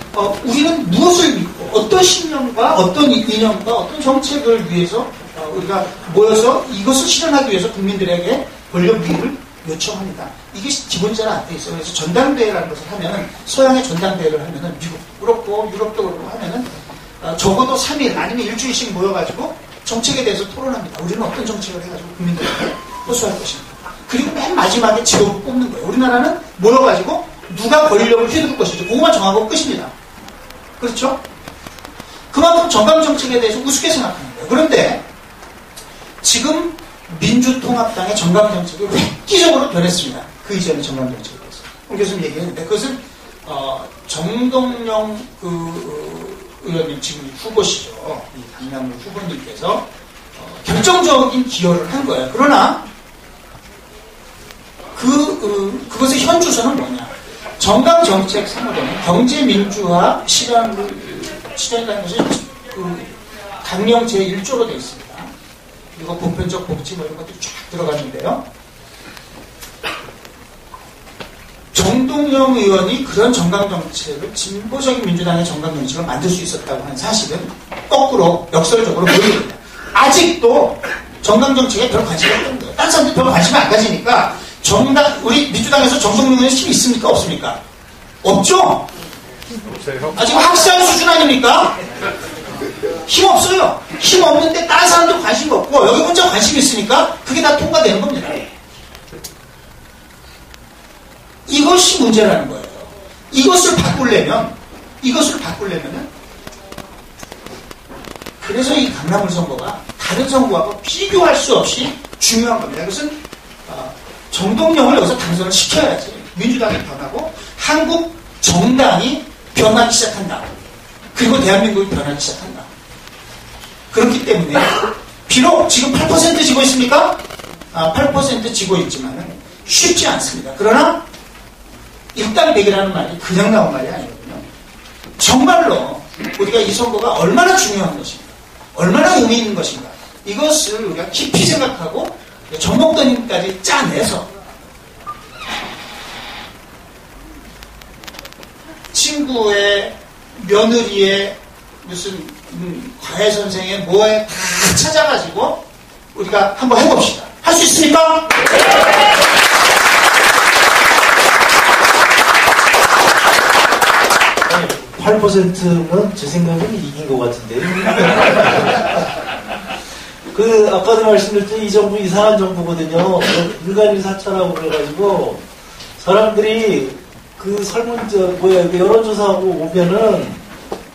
우리는 무엇을 믿고 어떤 신념과 어떤 이념과 어떤 정책을 위해서 우리가 모여서 이것을 실현하기 위해서 국민들에게 권력 위임을 요청합니다. 이게 기본적으로 안 돼 있어요. 그래서 전당대회라는 것을 하면은 서양의 전당대회를 하면은 미국 그렇고 유럽도 그렇고 하면은 적어도 3일 아니면 일주일씩 모여가지고 정책에 대해서 토론합니다. 우리는 어떤 정책을 해가지고 국민들에게 호소할 것입니다. 그리고 맨 마지막에 지도부 뽑는 거예요. 우리나라는 모여가지고 누가 권력을 휘두를 것인지 그것만 정하고 끝입니다. 그렇죠? 그만큼 정강 정책에 대해서 우습게 생각하는 거예요. 그런데 지금 민주통합당의 정강 정책이 획기적으로 변했습니다. 그 이전의 정강 정책에 대해서. 홍 교수님 얘기했는데 그것은 정동영 의원님 지금 후보시죠. 이 강남구 후보님께서 결정적인 기여를 한 거예요. 그러나 그것의 현주소는 뭐냐? 정강정책 3호로는 경제민주화 실현이라는 것이 강령 제1조로 되어 있습니다. 그리고 보편적 복지 뭐 이런 것들이 쫙 들어갔는데요. 정동영 의원이 그런 정강정책을 진보적인 민주당의 정강정책을 만들 수 있었다고 하는 사실은 거꾸로 역설적으로 보입니다. 아직도 정강정책에 별 관심이 없는 거예요. 다른 사람들이 별 관심이 안 가지니까 우리 민주당에서 정동영 의원 힘이 있습니까? 없습니까? 없죠? 아직 학살 수준 아닙니까? 힘 없어요. 힘 없는데 다른 사람들 관심이 없고 여기 혼자 관심이 있으니까 그게 다 통과되는 겁니다. 이것이 문제라는 거예요. 이것을 바꾸려면은 그래서 이 강남을 선거가 다른 선거하고 비교할 수 없이 중요한 겁니다. 이것은 정동영을 여기서 당선을 시켜야지 민주당이 변하고 한국 정당이 변하기 시작한다. 그리고 대한민국이 변하기 시작한다. 그렇기 때문에 비록 지금 8% 지고 있습니까? 8% 지고 있지만 쉽지 않습니다. 그러나 일당백이라는 말이 그냥 나온 말이 아니거든요. 정말로 우리가 이 선거가 얼마나 중요한 것인가, 얼마나 의미 있는 것인가, 이것을 우리가 깊이 생각하고 정목도님까지 짜내서 친구의 며느리의 무슨 과외 선생의 뭐에 다 찾아가지고 우리가 한번 해봅시다. 할 수 있습니까? 8%는 제 생각에는 이긴 것 같은데요. 아까도 말씀드렸듯이 이 정부 이상한 정부거든요. 인간일 사찰하고 그래가지고 사람들이 여론조사하고 오면은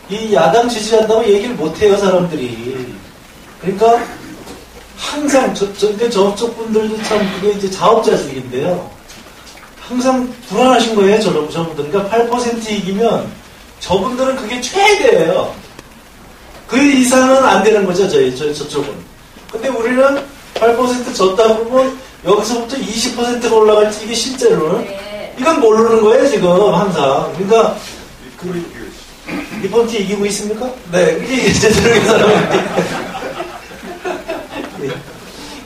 이 야당 지지한다고 얘기를 못해요, 사람들이. 그러니까 항상 근데 저쪽 분들도 참 그게 이제 자업자득인데요. 항상 불안하신 거예요, 저분들. 그러니까 8% 이기면 저분들은 그게 최대예요. 그 이상은 안 되는 거죠, 저쪽은. 근데 우리는 8% 졌다 그러면 여기서부터 20%가 올라갈지 이게 실제로는 이건 모르는 거예요, 지금 항상. 그러니까 리펀트 이기고 있습니까? 네, 이게 제대로 사람인데.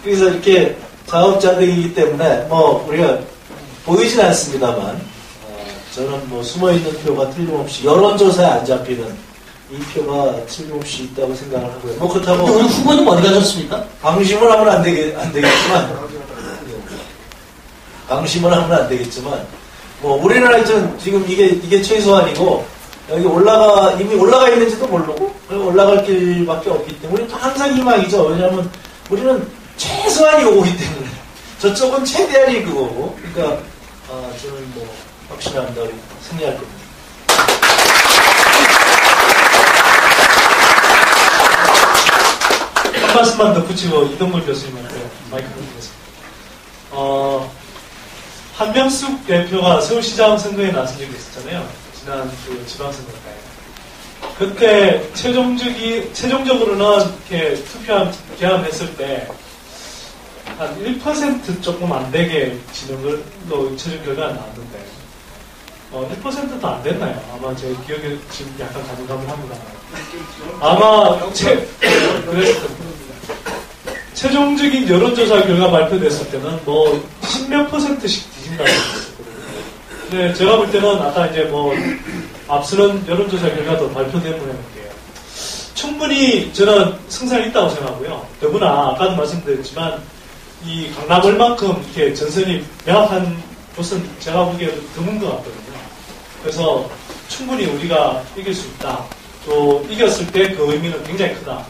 그래서 이렇게 자업자득이기 때문에 우리가 보이진 않습니다만 저는 숨어있는 표가 틀림없이 여론조사에 안 잡히는 이 표가 틀림없이 있다고 생각을 하고요. 그렇다고 오늘 후보님 어디 가셨습니까? 방심을 하면 안 되겠지만 우리는 하여튼 지금 이게 최소한이고 여기 이미 올라가 있는지도 모르고 올라갈 길밖에 없기 때문에 우리는 항상 희망이죠. 왜냐하면 우리는 최소한이 오기 때문에 저쪽은 최대한이 그거고. 그러니까 저는 확신합니다. 우리 승리할 겁니다. 한 말씀만 더 붙이고 이동걸 교수님한테 마이크를 드리겠습니다. 한명숙 대표가 서울시장 선거에 나선 적이 있었잖아요. 지난 지방선거 때. 그때 최종적으로는 이렇게 개함했을 때 한 1% 조금 안 되게 진행으로 최종 결과가 나왔는데 1%도 안 됐나요? 아마 제 기억에 지금 약간 가물가물합니다. 아마 그랬을 겁니다. 최종적인 여론조사 결과 발표됐을 때는 10몇 %씩 뒤진다고 했었거든요. 근데 제가 볼 때는 아까 이제 앞서는 여론조사 결과도 발표된 모양인데요. 충분히 저는 승산이 있다고 생각하고요. 더구나 아까도 말씀드렸지만 이 강남 얼만큼 이렇게 전선이 명확한 곳은 제가 보기에도 드문 것 같거든요. 그래서 충분히 우리가 이길 수 있다. 또 이겼을 때 그 의미는 굉장히 크다.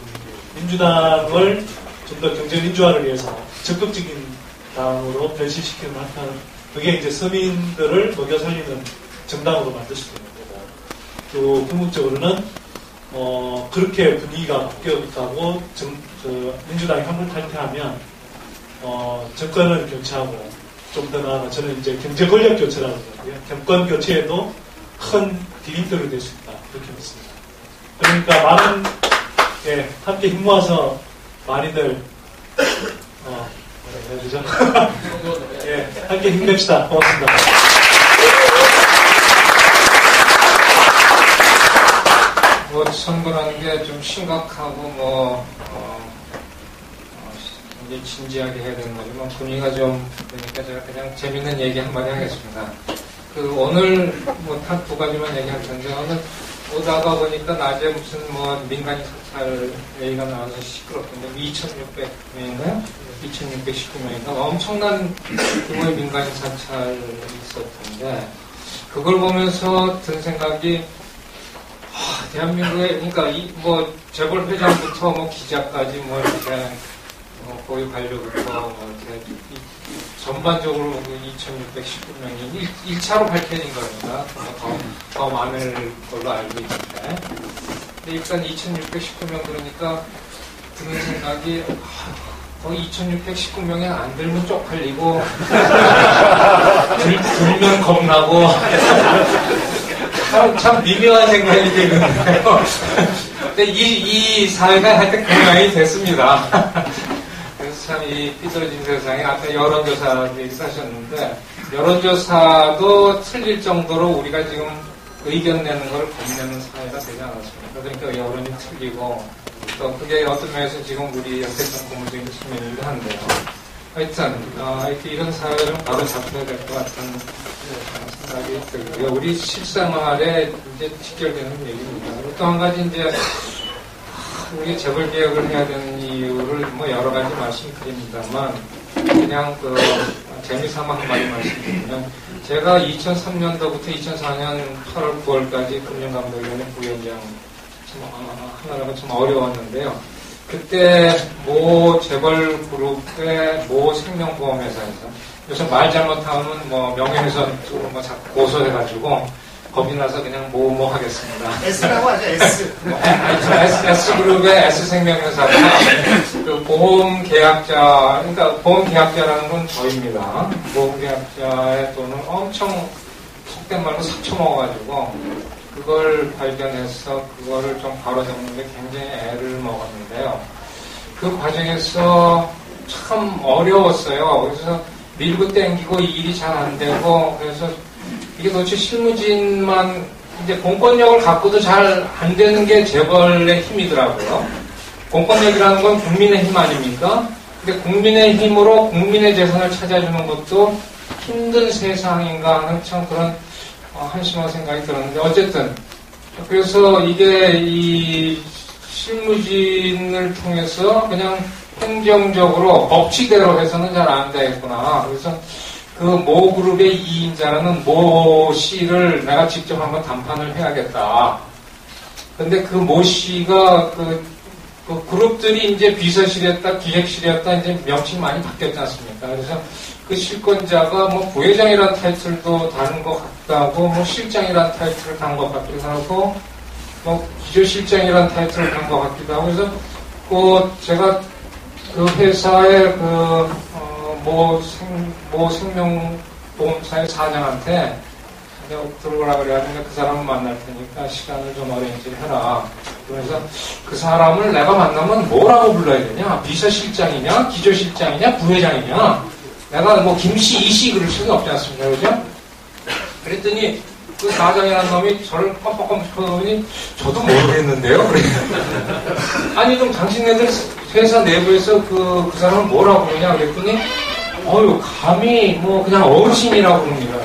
민주당을 좀 더 경제민주화를 위해서 적극적인 당으로 변신시키는 한편 그게 이제 서민들을 먹여 살리는 정당으로 만들 수도 있는 거고 또 궁극적으로는 그렇게 분위기가 바뀌어가고 민주당이 한번 탈퇴하면 정권을 교체하고 좀 더 나아가 저는 이제 경제 권력 교체라고 하는데요. 정권 교체에도 큰 디딤돌이 될 수 있다. 그렇게 믿습니다. 그러니까 많은 함께 힘 모아서 많이들 뭐라 해야 되죠? 함께 힘냅시다. 고맙습니다. 뭐 선거라는 게 좀 심각하고 이제 진지하게 해야 되는 거지만 분위기가 좀 그러니까 제가 그냥 재밌는 얘기 한마디 하겠습니다. 오늘 한 두 가지만 얘기할 텐데 오늘 오다가 보니까 낮에 무슨 민간인 사찰 얘기가 나와서 시끄럽던데 2,600명인가요? 2,619명인가? 엄청난 규모의 민간인 사찰이 있었던데 그걸 보면서 든 생각이 대한민국에 그러니까 재벌 회장부터 기자까지 이렇게 고위 관료부터 이렇게 전반적으로 2,619명이 1차로 밝혀진 겁니다. 더 많을 걸로 알고 있는데. 근데 일단 2,619명 그러니까 드는 생각이 거의 2,619명에 안 들면 쪽팔리고 들면 겁나고 참 미묘한 생각이 드는데요. 근데 이 사회가 하여튼 건강이 됐습니다. 참 이 삐뚤어진 세상에 아까 여론조사 얘기하셨는데 여론조사도 틀릴 정도로 우리가 지금 의견 내는 걸 겁내는 사회가 되지 않았습니까? 그러니까 여론이 틀리고 또 그게 어떤 면에서 지금 우리 옆에 좀 고무적인 측면이기도 한데요. 하여튼 이런 사회를 바로 잡혀야 될 것 같은 생각이 들고요. 우리 실생활에 이제 직결되는 얘기입니다. 또 한 가지 이제 우리가 재벌 개혁을 해야 되는 이유를 여러 가지 말씀드립니다만 그냥 재미삼아 한마디 말씀드리면 제가 2003년도부터 2004년 8월 9월까지 금융감독위원회 부위원장 하느라고 좀 어려웠는데요. 그때 모 재벌 그룹의 모 생명보험회사에서 요새 말 잘못하면 명예훼손 쪽으로 자꾸 고소해가지고 겁이 나서 그냥 뭐 하겠습니다. S라고 하죠, S. S그룹의 S생명회사가 그 보험계약자, 그러니까 보험계약자라는 건 저입니다. 보험계약자의 돈을 엄청 속된 말로 삭혀먹어가지고 그걸 발견해서 그거를 좀 바로잡는 데 굉장히 애를 먹었는데요. 그 과정에서 참 어려웠어요. 그래서 밀고 땡기고 일이 잘 안 되고 그래서 이게 도대체 실무진만 이제 공권력을 갖고도 잘 안 되는 게 재벌의 힘이더라고요. 공권력이라는 건 국민의 힘 아닙니까? 근데 국민의 힘으로 국민의 재산을 찾아주는 것도 힘든 세상인가 하는 참 그런 한심한 생각이 들었는데 어쨌든 그래서 이게 이 실무진을 통해서 그냥 행정적으로 법칙대로 해서는 잘 안 되겠구나. 그래서 그 모 그룹의 2인자라는 모 씨를 내가 직접 한번 담판을 해야겠다. 근데 그 모 씨가 그 그룹들이 이제 비서실이었다, 기획실이었다, 이제 명칭이 많이 바뀌었지 않습니까? 그래서 그 실권자가 부회장이라는 타이틀도 다른 것 같다고, 실장이라는 타이틀을 단 것 같기도 하고, 기조실장이라는 타이틀을 단 것 같기도 하고, 그래서 제가 그 회사의 모 생명보험사의 사장한테 들어오라 그래가지고 그 사람을 만날 테니까 시간을 좀 어레인지를 해라. 그래서 그 사람을 내가 만나면 뭐라고 불러야 되냐? 비서실장이냐? 기조실장이냐? 부회장이냐? 내가 김씨, 이씨 그럴 수는 없지 않습니까? 그죠? 그랬더니 그 사장이라는 놈이 저를 껌뻑껌뻑 쳐다보니 저도 모르겠는데요? 그래. 아니 좀 당신네들 회사 내부에서 그 사람을 뭐라고 그러냐? 그랬더니 감히 그냥 어르신이라고 부릅니다.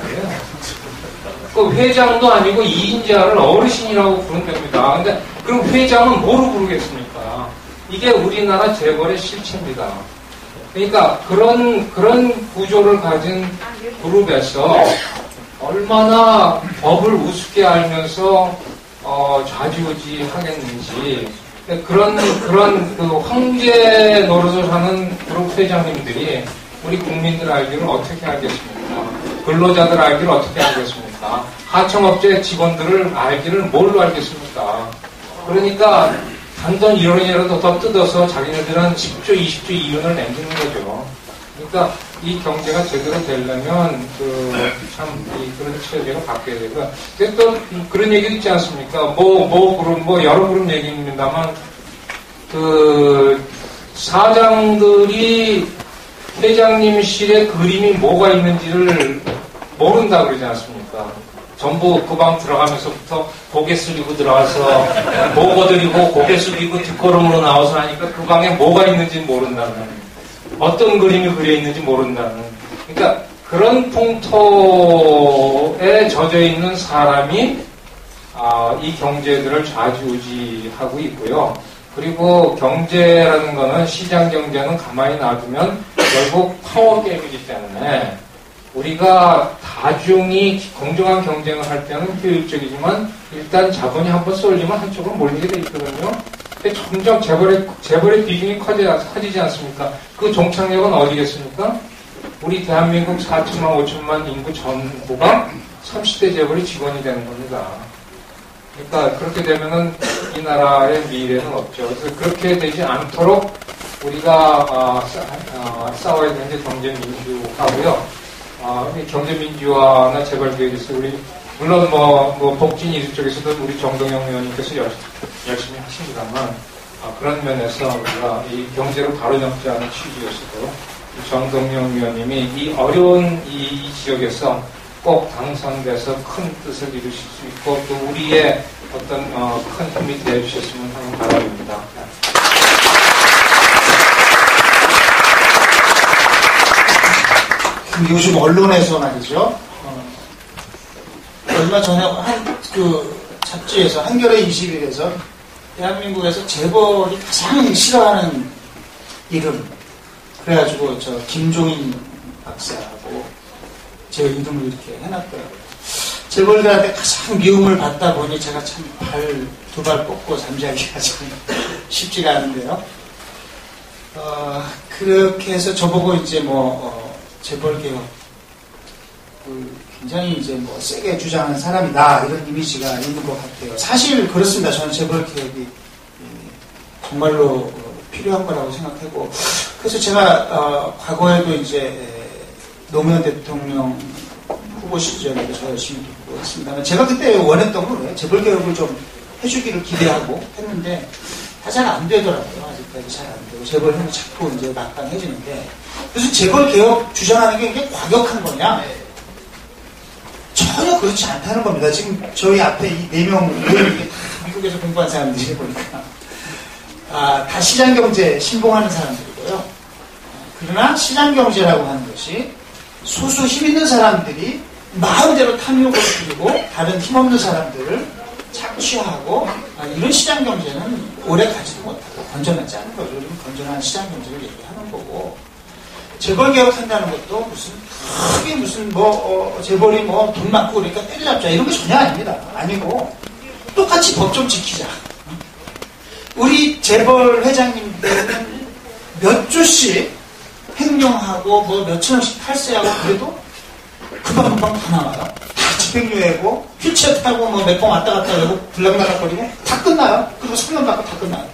그 회장도 아니고 2인자를 어르신이라고 부른답니다. 근데 그럼 회장은 뭐로 부르겠습니까? 이게 우리나라 재벌의 실체입니다. 그러니까 그런 구조를 가진 그룹에서 얼마나 법을 우습게 알면서 좌지우지 하겠는지 그런 그 황제 노릇을 하는 그룹 회장님들이 우리 국민들 알기를 어떻게 알겠습니까? 근로자들 알기를 어떻게 알겠습니까? 하청업체 직원들을 알기를 뭘로 알겠습니까? 그러니까 단돈 1원이라도 더 뜯어서 자기네들은 10조, 20조 이윤을 남기는 거죠. 그러니까 이 경제가 제대로 되려면 그런 체제가 바뀌어야 되고 또 그런 얘기도 있지 않습니까? 그룹 여러 그룹 얘기입니다만 그 사장들이 회장님실에 그림이 뭐가 있는지를 모른다 그러지 않습니까? 전부 그 방 들어가면서부터 고개 숙이고 들어가서 목어드리고 고개 숙이고 뒷걸음으로 나와서 하니까 그 방에 뭐가 있는지 모른다는, 어떤 그림이 그려 있는지 모른다는, 그러니까 그런 풍토에 젖어 있는 사람이 이 경제들을 좌지우지하고 있고요. 그리고 경제라는 거는, 시장 경제는 가만히 놔두면 결국 파워 게임이기 때문에 우리가 다중이 공정한 경쟁을 할 때는 효율적이지만 일단 자본이 한번 쏠리면 한쪽으로 몰리게 돼 있거든요. 근데 점점 재벌의 비중이 커지지 않습니까? 그 종착역은 어디겠습니까? 우리 대한민국 4천만 5천만 인구 전부가 30대 재벌이 직원이 되는 겁니다. 그러니까 그렇게 되면은 이 나라의 미래는 없죠. 그래서 그렇게 되지 않도록 우리가 싸워야 되는 게 경제민주화고요. 경제민주화나 재벌개혁에서 우리 물론 뭐 복진 이수 쪽에서도 우리 정동영 의원님께서 열심히 하십니다만 그런 면에서 우리가 이 경제를 바로 잡자는 취지였어도 정동영 의원님이 이 어려운 이 지역에서 꼭 당선돼서 큰 뜻을 이루실 수 있고 또 우리의 어떤 큰 힘이 되어주셨으면 하는 바람입니다. 요즘 언론에서 말이죠. 얼마 전에 잡지에서 한겨레 21에서 대한민국에서 재벌이 가장 싫어하는 이름 그래가지고 김종인 박사하고 제 이름을 이렇게 해놨더라고요. 재벌들한테 가장 미움을 받다 보니 제가 참 두 발 뻗고 잠자기가 참 쉽지가 않은데요. 그렇게 해서 저보고 이제 재벌개혁 굉장히 이제 세게 주장하는 사람이다 이런 이미지가 있는 것 같아요. 사실 그렇습니다. 저는 재벌개혁이 정말로 필요한 거라고 생각하고 그래서 제가 과거에도 이제 노무현 대통령 후보 시절에도 저 열심히 듣고 했습니다만 제가 그때 원했던 건 재벌개혁을 좀 해주기를 기대하고 했는데 다 잘 안 되더라고요. 아직까지 잘 안 되고 재벌형이 자꾸 이제 막강해지는데 그래서 재벌개혁 주장하는 게 이게 과격한 거냐? 전혀 그렇지 않다는 겁니다. 지금 저희 앞에 이 4명 미국에서 공부한 사람들이 보니까 다 시장경제 신봉하는 사람들이고요. 그러나 시장경제라고 하는 것이 소수 힘 있는 사람들이 마음대로 탐욕을 부리고 다른 힘없는 사람들을 착취하고 이런 시장경제는 오래 가지도 못하고 건전하지 않은 거죠. 건전한 시장경제를 얘기하는 거고 재벌개혁한다는 것도 무슨 재벌이 돈 많고 그러니까 때려잡자 이런 게 전혀 아닙니다. 아니고 똑같이 법 좀 지키자. 우리 재벌 회장님들은 몇 조씩 횡령하고 몇천원씩 탈세하고 그래도 금방금방 다 나와요. 다 집행유예고 휠체어 타고 몇 번 왔다 갔다 하고 불락나락거리고 다 끝나요. 그리고 3년 받고 다 끝나요.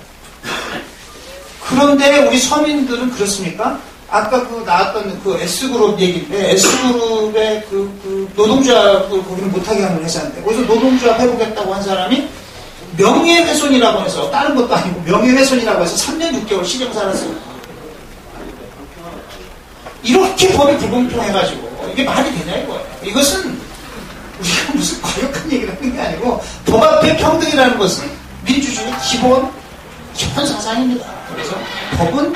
그런데 우리 서민들은 그렇습니까? 아까 나왔던 S그룹 얘기인데 S그룹의 노동조합을 거기는 못하게 하는 회사인데 거기서 노동조합 해보겠다고 한 사람이 명예훼손이라고 해서 다른 것도 아니고 명예훼손이라고 해서 3년 6개월 실형 살았어요. 이렇게 법이 불공평해가지고 이게 말이 되냐 이거예요. 이것은 우리가 무슨 과격한 얘기를 하는 게 아니고 법 앞에 평등이라는 것은 민주주의의 기본 사상입니다. 그래서 법은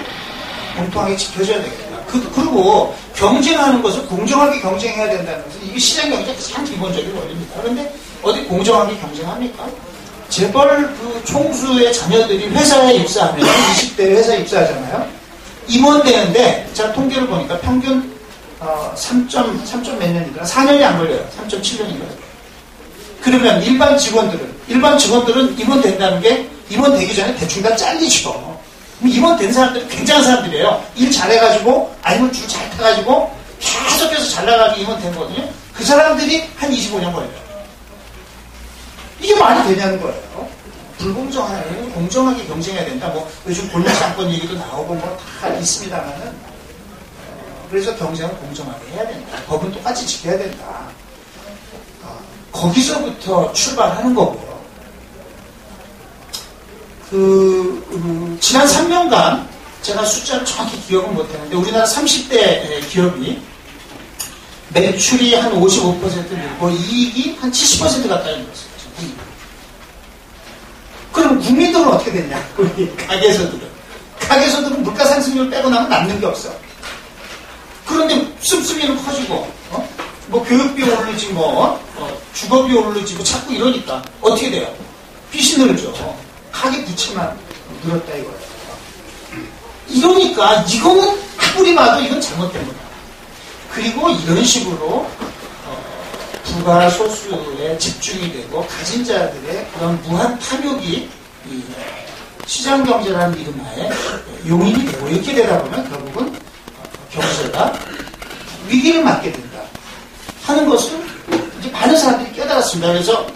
공평하게 지켜져야 되겠다. 그리고 경쟁하는 것을 공정하게 경쟁해야 된다는 것은 이게 시장 경제의 가장 기본적인 원리입니다. 그런데 어디 공정하게 경쟁합니까? 재벌 총수의 자녀들이 회사에 입사하면 20대 회사에 입사하잖아요. 임원되는데 제가 통계를 보니까 평균 3점 몇 년이더라? 4년이 안 걸려요. 3.7년인가요? 그러면 일반 직원들은 임원된다는 게 임원되기 전에 대충 다 잘리죠. 임원된 사람들은 굉장한 사람들이에요. 일 잘해가지고 아니면 줄 잘 타가지고 계속해서 잘 나가지고 임원된 거거든요. 그 사람들이 한 25년 걸려요. 이게 말이 되냐는 거예요. 불공정하게 공정하게 경쟁해야 된다. 요즘 골목상권 얘기도 나오고 다 있습니다만은 그래서 경쟁을 공정하게 해야 된다. 법은 똑같이 지켜야 된다. 거기서부터 출발하는 거고요. 지난 3년간 제가 숫자를 정확히 기억은 못했는데 우리나라 30대 기업이 매출이 한 55% 늘고 이익이 한 70% 가까이 늘었어요. 그럼 국민들은 어떻게 됐냐? 우리 가계에서들은 물가 상승률 빼고 나면 남는 게 없어. 그런데 씀씀이는 커지고 뭐 교육비 오르지 주거비 오르지 자꾸 이러니까 어떻게 돼요? 빚이 늘죠. 가계 부채만 늘었다 이거예요. 이러니까 이거는 아무리 봐도 이건 잘못된 거다. 그리고 이런 식으로 부가 소수에 집중이 되고 가진 자들의 그런 무한 탐욕이 이 시장경제라는 이름 하에 용인이 되고 이렇게 되다 보면 결국은 경제가 위기를 맞게 된다 하는 것을 이제 많은 사람들이 깨달았습니다. 그래서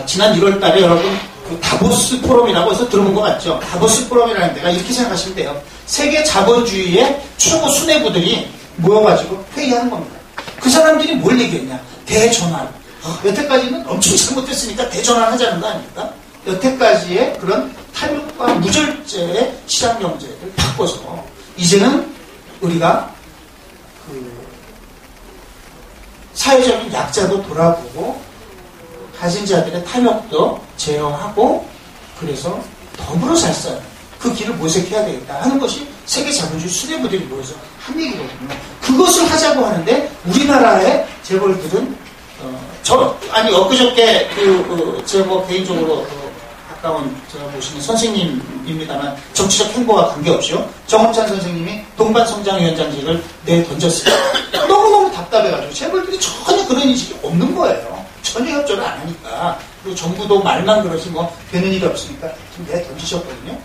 지난 1월 달에 여러분 그 다보스 포럼이라고 해서 들어본 거 맞죠? 다보스 포럼이라는 데가 이렇게 생각하시면 돼요. 세계 자본주의의 최고 수뇌부들이 모여가지고 회의하는 겁니다. 그 사람들이 뭘 얘기했냐? 대전환. 여태까지는 엄청 잘못됐으니까 대전환 하자는 거 아닙니까? 여태까지의 그런 탐욕과 무절제의 시장경제를 바꿔서 이제는 우리가 그 사회적인 약자도 돌아보고 가진 자들의 탐욕도 제어하고 그래서 더불어 살 수 있는 그 길을 모색해야 되겠다 하는 것이 세계 자본주의 수뇌부들이 모여서 한 얘기거든요. 그것을 하자고 하는데 우리나라의 재벌들은 엊그저께 제가 뭐 개인적으로 가까운 제가 모시는 선생님입니다만 정치적 행보와 관계없이요. 정업찬 선생님이 동반성장위원장직을 내던졌어요. 너무너무 답답해가지고 재벌들이 전혀 그런 인식이 없는 거예요. 전혀 협조를 안 하니까. 그리고 정부도 말만 그러지 되는 일이 없으니까 좀 내던지셨거든요.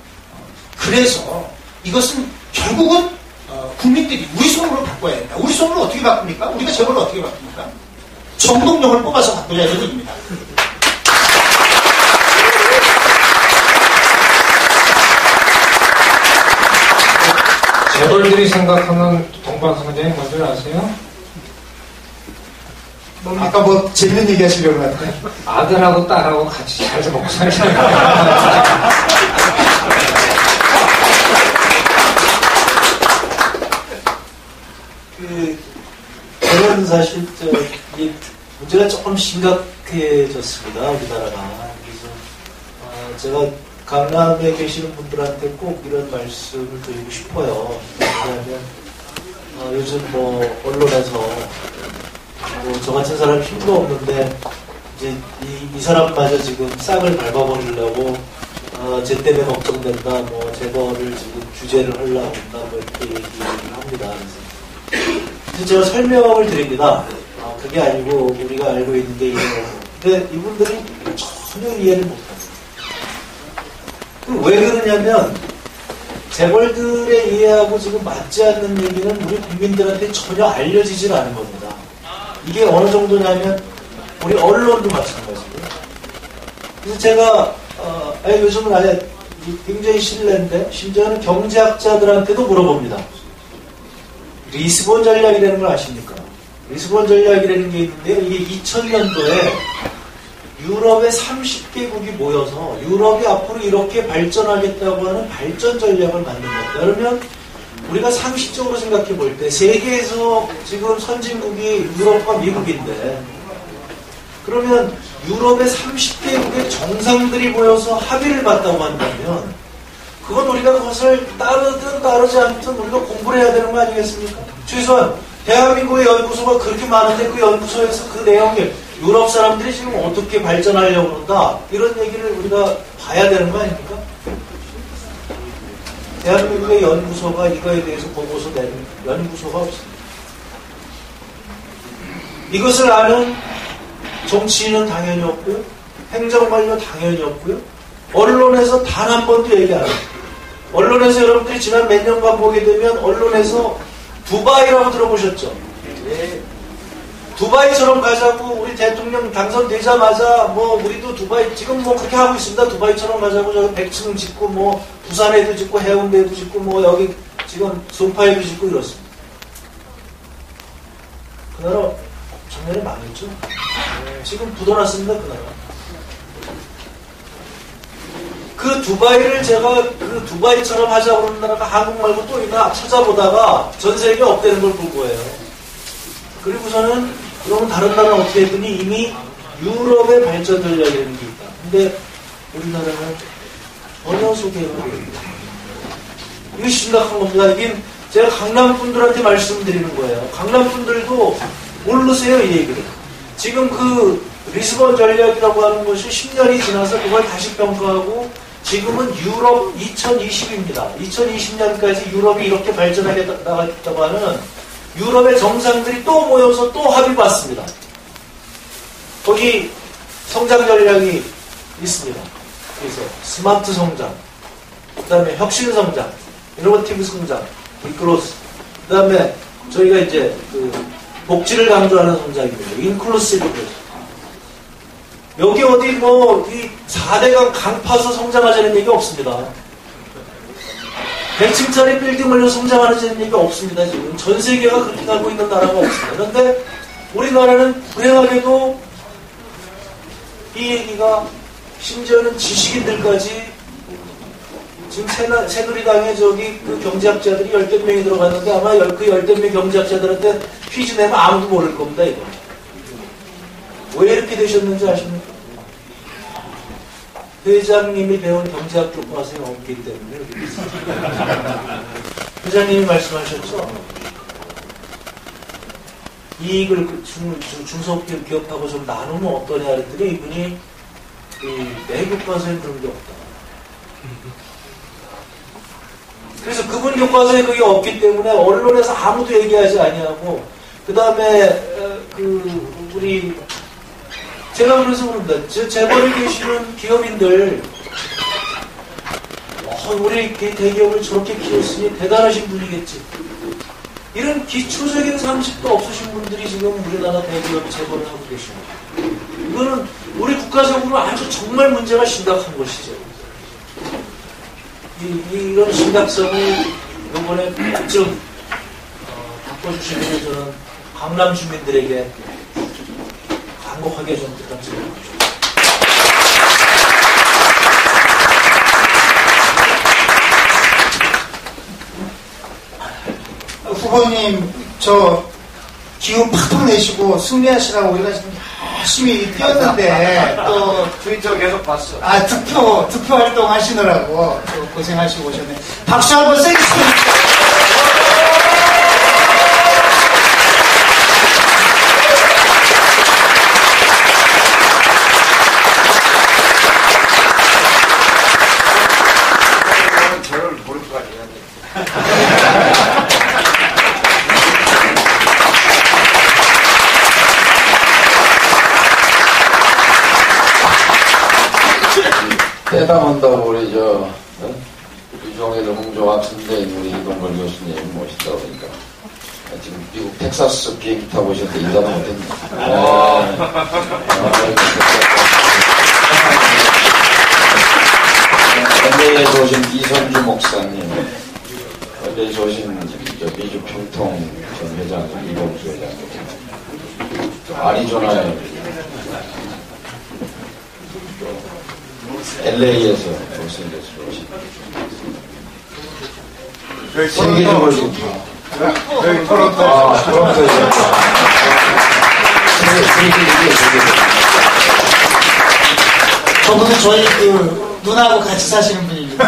그래서 이것은 결국은 국민들이 우리 손으로 바꿔야 된다. 우리 손으로 어떻게 바꿉니까? 우리가 재벌을 어떻게 바꿉니까? 정동력을 뽑아서 바꾸자 이런 얘기입니다. 재벌들이 생각하는 동반성장이 뭔지 아세요? 아까 재밌는 얘기 하시려고 하는데 아들하고 딸하고 같이 잘 먹고 살잖아요. 저는 사실 이 문제가 조금 심각해졌습니다. 우리나라가. 그래서 제가 강남에 계시는 분들한테 꼭 이런 말씀을 드리고 싶어요. 왜냐하면 요즘 언론에서 저 같은 사람 힘도 없는데 이제 이 사람마저 지금 싹을 밟아버리려고 쟤 때문에 걱정된다. 재벌을 지금 규제를 하려고 한다. 이렇게 얘기를 합니다. 그래서 제가 설명을 드립니다. 그게 아니고 우리가 알고 있는 게 이거예요. 근데 이분들이 전혀 이해를 못합니다. 왜 그러냐면 재벌들의 이해하고 지금 맞지 않는 얘기는 우리 국민들한테 전혀 알려지질 않은 겁니다. 이게 어느 정도냐면 우리 언론도 마찬가지고요. 그래서 제가 요즘은 아예 굉장히 신뢰인데 심지어는 경제학자들한테도 물어봅니다. 리스본 전략이라는 걸 아십니까? 리스본 전략이라는 게 있는데요. 이게 2000년도에 유럽의 30개국이 모여서 유럽이 앞으로 이렇게 발전하겠다고 하는 발전 전략을 만든 겁니다. 그러면 우리가 상식적으로 생각해 볼 때 세계에서 지금 선진국이 유럽과 미국인데 그러면 유럽의 30개국의 정상들이 모여서 합의를 봤다고 한다면 그건 우리가 그것을 따르든 따르지 않든 우리가 공부를 해야 되는 거 아니겠습니까? 최소한 대한민국의 연구소가 그렇게 많은데 그 연구소에서 그 내용을 유럽 사람들이 지금 어떻게 발전하려고 그런다 이런 얘기를 우리가 봐야 되는 거 아닙니까? 대한민국의 연구소가 이거에 대해서 보고서 내는 연구소가 없습니다. 이것을 아는 정치인은 당연히 없고요. 행정관료 당연히 없고요. 언론에서 단 한 번도 얘기 안 해요. 언론에서 여러분들이 지난 몇 년간 보게 되면 언론에서 두바이라고 들어보셨죠? 네. 두바이처럼 가자고 우리 대통령 당선되자마자 우리도 두바이 지금 그렇게 하고 있습니다. 두바이처럼 가자고 저기 100층 짓고 부산에도 짓고 해운대도 짓고 여기 지금 송파에도 짓고 이렇습니다. 그 나라 작년에 망했죠? 네. 지금 부도났습니다. 그 나라. 그 두바이를 제가 그 두바이처럼 하자고 그러는 나라가 한국 말고 또 있나 찾아보다가 전 세계 없다는 걸 본 거예요. 그리고서는 그러면 다른 나라는 어떻게 했더니 이미 유럽의 발전 전략이라는 게 있다. 근데 우리나라는 전혀 소개가 됩니다. 이거 심각한 겁니다. 이게 제가 강남 분들한테 말씀드리는 거예요. 강남 분들도 모르세요, 이 얘기를. 지금 그 리스본 전략이라고 하는 것이 10년이 지나서 그걸 다시 평가하고 지금은 유럽 2020입니다. 2020년까지 유럽이 이렇게 발전하게 나가겠다고 하는 유럽의 정상들이 또 모여서 또 합의 봤습니다. 거기 성장 전략이 있습니다. 그래서 스마트 성장, 그 다음에 혁신 성장, 이노베이티브 성장, 이크로스, 그 다음에 저희가 이제 그 복지를 강조하는 성장입니다. 인클루시브. 여기 어디 뭐 이 4대강 강 파서 성장하자는 얘기 없습니다. 100층짜리 빌딩을로 성장하자는 얘기가 없습니다. 지금 전 세계가 그렇게 가고 있는 나라가 없습니다. 그런데 우리나라는 불행하게도 이 얘기가 심지어는 지식인들까지 지금 새누리당에 저기 그 경제학자들이 10몇 명이 들어갔는데 아마 그 10몇 명 경제학자들한테 퀴즈 내면 아무도 모를 겁니다, 이거. 왜 이렇게 되셨는지 아십니까? 회장님이 배운 경제학 교과서에 없기 때문에. 회장님이 말씀하셨죠? 이익을 중소기업하고 좀 나누면 어떠냐 그랬더니 이분이 내 교과서에 그런 게 없다. 그래서 그분 교과서에 그게 없기 때문에 언론에서 아무도 얘기하지 아니하고 그 다음에 우리 제가 그래서 그런다. 재벌에 계시는 기업인들 우리 대기업을 저렇게 키웠으니 대단하신 분이겠지. 이런 기초적인 상식도 없으신 분들이 지금 우리나라 대기업 재벌을 하고 계십니다. 이거는 우리 국가적으로 아주 정말 문제가 심각한 것이죠. 이런 심각성을 이번에 좀 바꿔주시면 저는 강남 주민들에게 간곡하게 좀 부탁드립니다. 후보님, 저 기운 팍팍 내시고 승리하시라고 우리가 지금 열심히 뛰었는데 또 트위터 계속 봤어. 득표 활동 하시느라고 또 고생하시고 오셨네. 박수 한번 세게 치겠습니다. 저를 모를 거 아니야. 대담한다고 우리 유종의 노동조합 선대인 우리 이동걸 교수님 모신다고 그러니까 지금 미국 텍사스 비행기 타고 오셨는데 인사도 못했네. LA에서 오신 이선주 목사님, LA에서 오신 미주평통 전 회장 이동수 회장, 아리조나에 LA에서 로스앤젤레스로 오신 세계적으로 지금 여기 토론토. 토론토에서 저분은 저희 누나하고 같이 사시는 분입니다.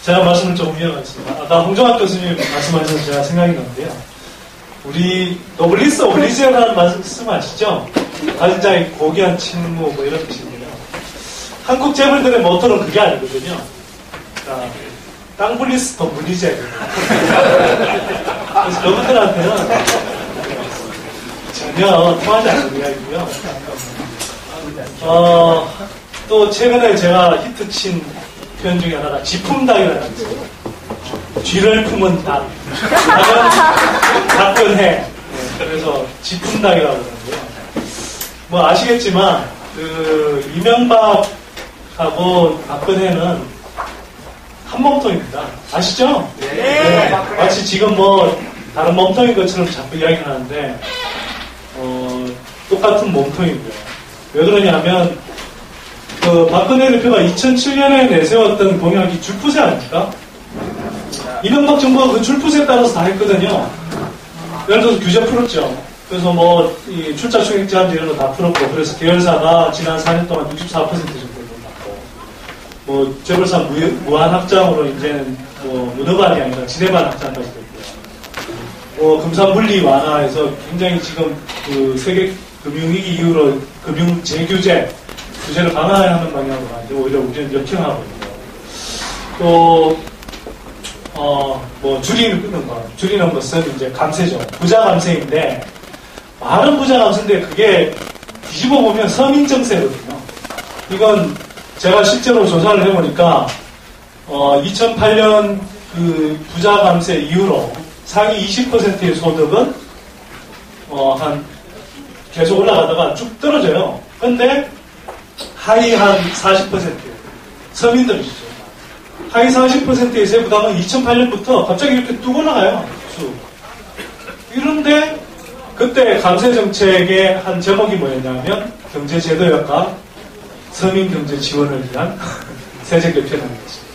제가 말씀을 좀 이어가겠습니다. 아까 홍정학 교수님 말씀하셔서 제가 생각이 나는데요. 우리 노블리스 오블리지라는 말씀 아시죠? 가진자의 고귀한 침묵 뭐 이런 뜻입니다. 한국 재벌들의 모토는 그게 아니거든요. 그러니까 땅블리스 더 물리지. 그래서 여러분들한테는 전혀 통하지 않는 이야기고요. 또 최근에 제가 히트친 표현 중에 하나가 지품닭이라는 게 있어요. 쥐를 품은 닭. 닭은 답변해. 그래서 지품닭이라고 그러는데요. 뭐 아시겠지만 이명박하고 박근혜는 한 몸통입니다. 아시죠? 네. 마치 지금 뭐 다른 몸통인 것처럼 자꾸 이야기를 하는데 똑같은 몸통이고요. 왜 그러냐면 그 박근혜 대표가 2007년에 내세웠던 공약이 줄푸세 아닙니까? 이명박 정부가 그 줄푸세에 따라서 다 했거든요. 예를 들어서 규제 풀었죠. 그래서 뭐, 이 출자 총액 제한제 이런 거 다 풀었고, 그래서 계열사가 지난 4년 동안 64% 정도 받고, 뭐, 재벌사 무한 확장으로 이제는 뭐, 문어반이 아니라 지대반 확장까지 됐고요. 뭐, 금산분리 완화해서 굉장히 지금 그 세계 금융위기 이후로 금융 재규제를 강화하는 방향으로 가는데, 오히려 우리는 역행하고 있고, 또, 뭐, 줄이는 것은 이제 감세죠. 부자 감세인데, 말은 부자 감세인데, 그게 뒤집어 보면 서민정세거든요. 이건 제가 실제로 조사를 해보니까, 2008년 그 부자 감세 이후로 상위 20%의 소득은, 계속 올라가다가 쭉 떨어져요. 근데, 하위 한 40%, 서민들이시죠. 하위 40%의 세부담은 2008년부터 갑자기 이렇게 뚝 올라가요. 쭉. 이런데 그때 감세정책의 한 제목이 뭐였냐면 경제제도역과 서민경제 지원을 위한 세제 개편이라는 것입니다.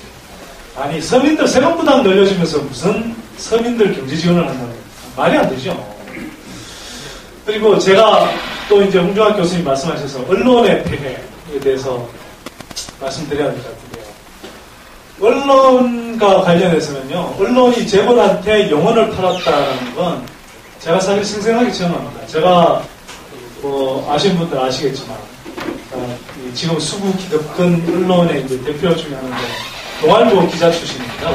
아니 서민들 세금부담 늘려주면서 무슨 서민들 경제 지원을 한다는 거예요. 말이 안 되죠. 그리고 제가 또 이제 홍종학 교수님 말씀하셔서 언론의 폐해에 대해서 말씀드려야 될 것 같은데요. 언론과 관련해서는요, 언론이 재벌한테 영혼을 팔았다는 건 제가 사실 생생하게 체험합니다. 제가 뭐 아시는 분들 아시겠지만 지금 수구 기득권 언론의 이제 대표 중에 하나인데 동아일보 기자 출신입니다.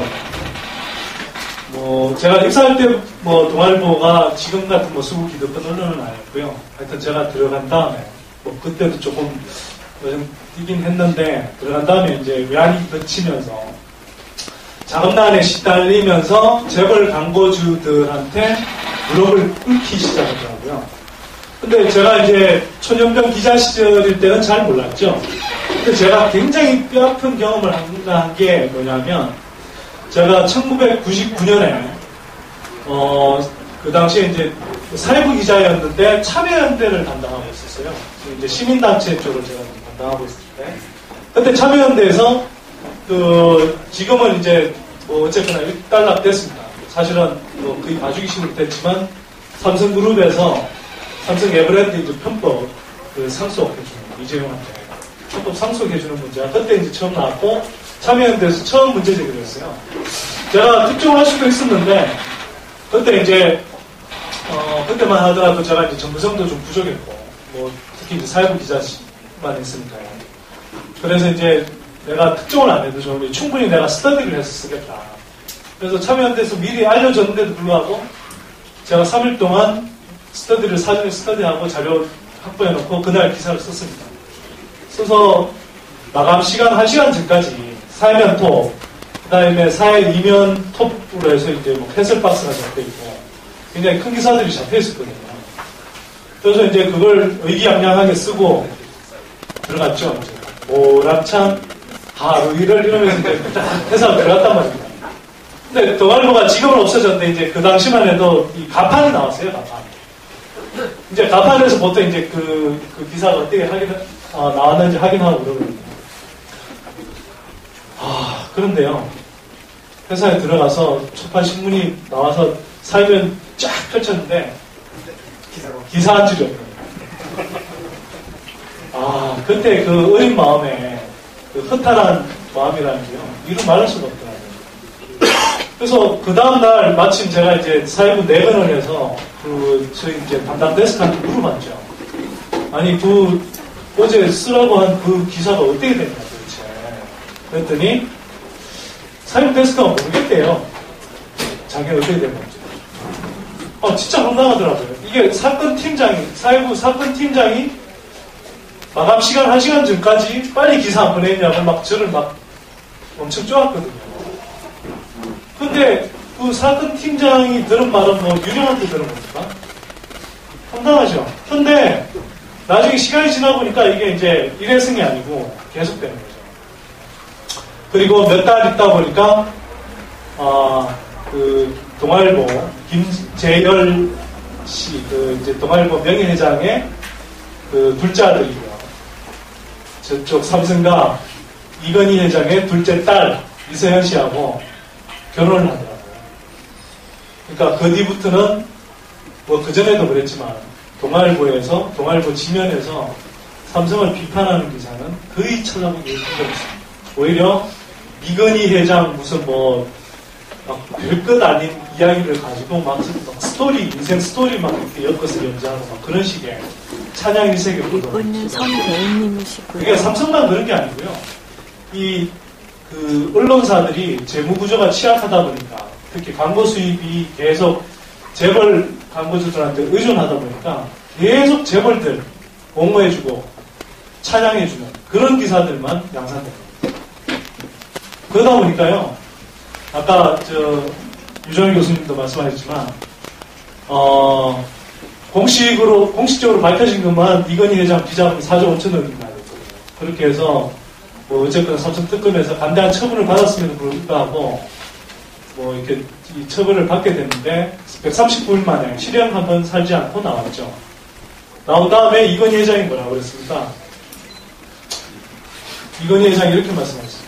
뭐 제가 입사할 때 뭐 동아일보가 지금 같은 뭐 수구 기득권 언론은 아니었고요. 하여튼 제가 들어간 다음에 뭐 그때도 조금 뛰긴 했는데 들어간 다음에 이제 외환이 덧치면서 자금난에 시달리면서 재벌 광고주들한테 무릎을 꿇기 시작하더라고요. 근데 제가 이제 초년병 기자 시절일 때는 잘 몰랐죠. 근데 제가 굉장히 뼈아픈 경험을 한 게 뭐냐면 제가 1999년에 그 당시에 이제 사회부 기자였는데 참여연대를 담당하고 있었어요. 이제 시민단체 쪽을 제가 담당하고 있을 때. 그때 참여연대에서 지금은 이제 뭐 어쨌거나 일단락됐습니다. 사실은 뭐 거의 봐주기 식으로 됐지만 삼성그룹에서 삼성 에버랜드 이제 편법 상속해주는 이재용한테 편법 상속해주는 문제가 그때 이제 처음 나왔고 참여연대에서 처음 문제 제기를 했어요. 제가 특종할 수도 있었는데 그때 이제 그때만 하더라도 제가 이제 정보성도 좀 부족했고 뭐 특히 이제 사회부 기자만 했으니까요. 그래서 이제 내가 특종을 안 해도 좀 충분히 내가 스터디를 해서 쓰겠다. 그래서 참여연대에서 미리 알려줬는데도 불구하고 제가 3일 동안 사전에 스터디하고 자료 확보해놓고 그날 기사를 썼습니다. 써서 마감 시간 1시간 전까지 사회면 톱, 그 다음에 사회 이면 톱으로 해서 이제 뭐 캔슬 박스가 잡혀있고 굉장히 큰 기사들이 잡혀있었거든요. 그래서 이제 그걸 의기양양하게 쓰고 들어갔죠. 오락찬 하루이를 이러면서 이제 회사로 들어갔단 말입니다. 근데 동아일보가 지금은 없어졌는데 이제 그 당시만 해도 이 가판이 나왔어요, 가판. 이제 가판에서 보통 이제 그 기사가 어떻게 나왔는지 확인하고 그러거든요. 그런데요. 회사에 들어가서 초판 신문이 나와서 사회면 쫙 펼쳤는데 기사 한 줄이 없더라고요. 그때 그 어린 마음에 그 허탈한 마음이라는 게요. 이루 말할 수가 없더라고요. 그래서 그 다음날 마침 제가 이제 사회부 내근을 해서 저희 이제 담당 데스크한테 물어봤죠. 아니 어제 쓰라고 한 그 기사가 어떻게 됐냐 도대체. 그랬더니 사회부 데스크가 모르겠대요. 자기가 어떻게 된 건지. 진짜 황당하더라고요. 이게 사회부 사건 팀장이 마감 시간 1시간 전까지 빨리 기사 안 보냈냐고 저를 엄청 쪼았거든요. 근데 그 사건 팀장이 들은 말은 뭐 유령한테 들은 겁니까? 황당하죠. 근데 나중에 시간이 지나 보니까 이게 이제 일회성이 아니고 계속되는 거죠. 그리고 몇 달 있다 보니까 그 동아일보 김재열 씨, 이제 동아일보 명예회장의 그 둘째 아들이고요. 저쪽 삼성과 이건희 회장의 둘째 딸 이서연 씨하고 결혼을 하더라고요. 그러니까 그 뒤부터는 뭐 그전에도 그랬지만 동아일보 지면에서 삼성을 비판하는 기사는 거의 찾아보기 힘들었어요. 오히려 이건희 회장 무슨 뭐 별것 아닌 이야기를 가지고 막 스토리, 인생 스토리 막 이렇게 엮어서 연재하고 막 그런 식의 찬양 일색의 보도. 이분은 성대인님이시고요. 그러니까 삼성만 그런 게 아니고요. 그 언론사들이 재무 구조가 취약하다 보니까 특히 광고 수입이 계속 재벌 광고주들한테 의존하다 보니까 계속 재벌들 옹호해주고 찬양해주는 그런 기사들만 양산됩니다. 그러다 보니까요. 아까 유정일 교수님도 말씀하셨지만 공식적으로 밝혀진 것만 이건희 회장 비자금 4조 5천억이 나왔거든요. 그렇게 해서 뭐 어쨌든 삼성 특검에서 간대한 처분을 받았음에도 불구하고 뭐 이렇게 이 처분을 받게 됐는데 139일 만에 실형 한 번 살지 않고 나왔죠. 나온 다음에 이건희 회장이 뭐라고 그랬습니까? 이건희 회장이 이렇게 말씀하셨습니다.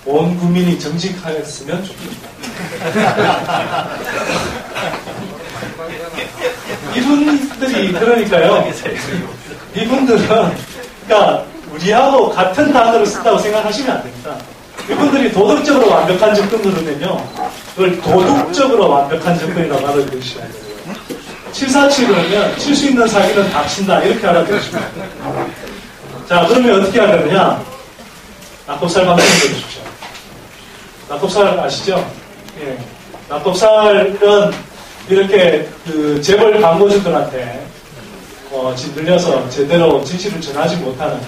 온 국민이 정직하였으면 좋겠다. 이분들이 그러니까요. 이분들은 그러니까 우리하고 같은 단어를 쓴다고 생각하시면 안 됩니다. 이분들이 도덕적으로 완벽한 접근으로는요. 그걸 도덕적으로 완벽한 접근이라고 알아들으셔야 돼요. 747 그러면 칠 수 있는 사기는 다 친다 이렇게 알아들으시면 돼요. 자, 그러면 어떻게 하려느냐? 낙곱살 방송을 해주십시오. 낙곱살 아시죠? 예. 낙곱살은 이렇게 그 재벌 광고주들한테 짓눌려서 제대로 진실을 전하지 못하는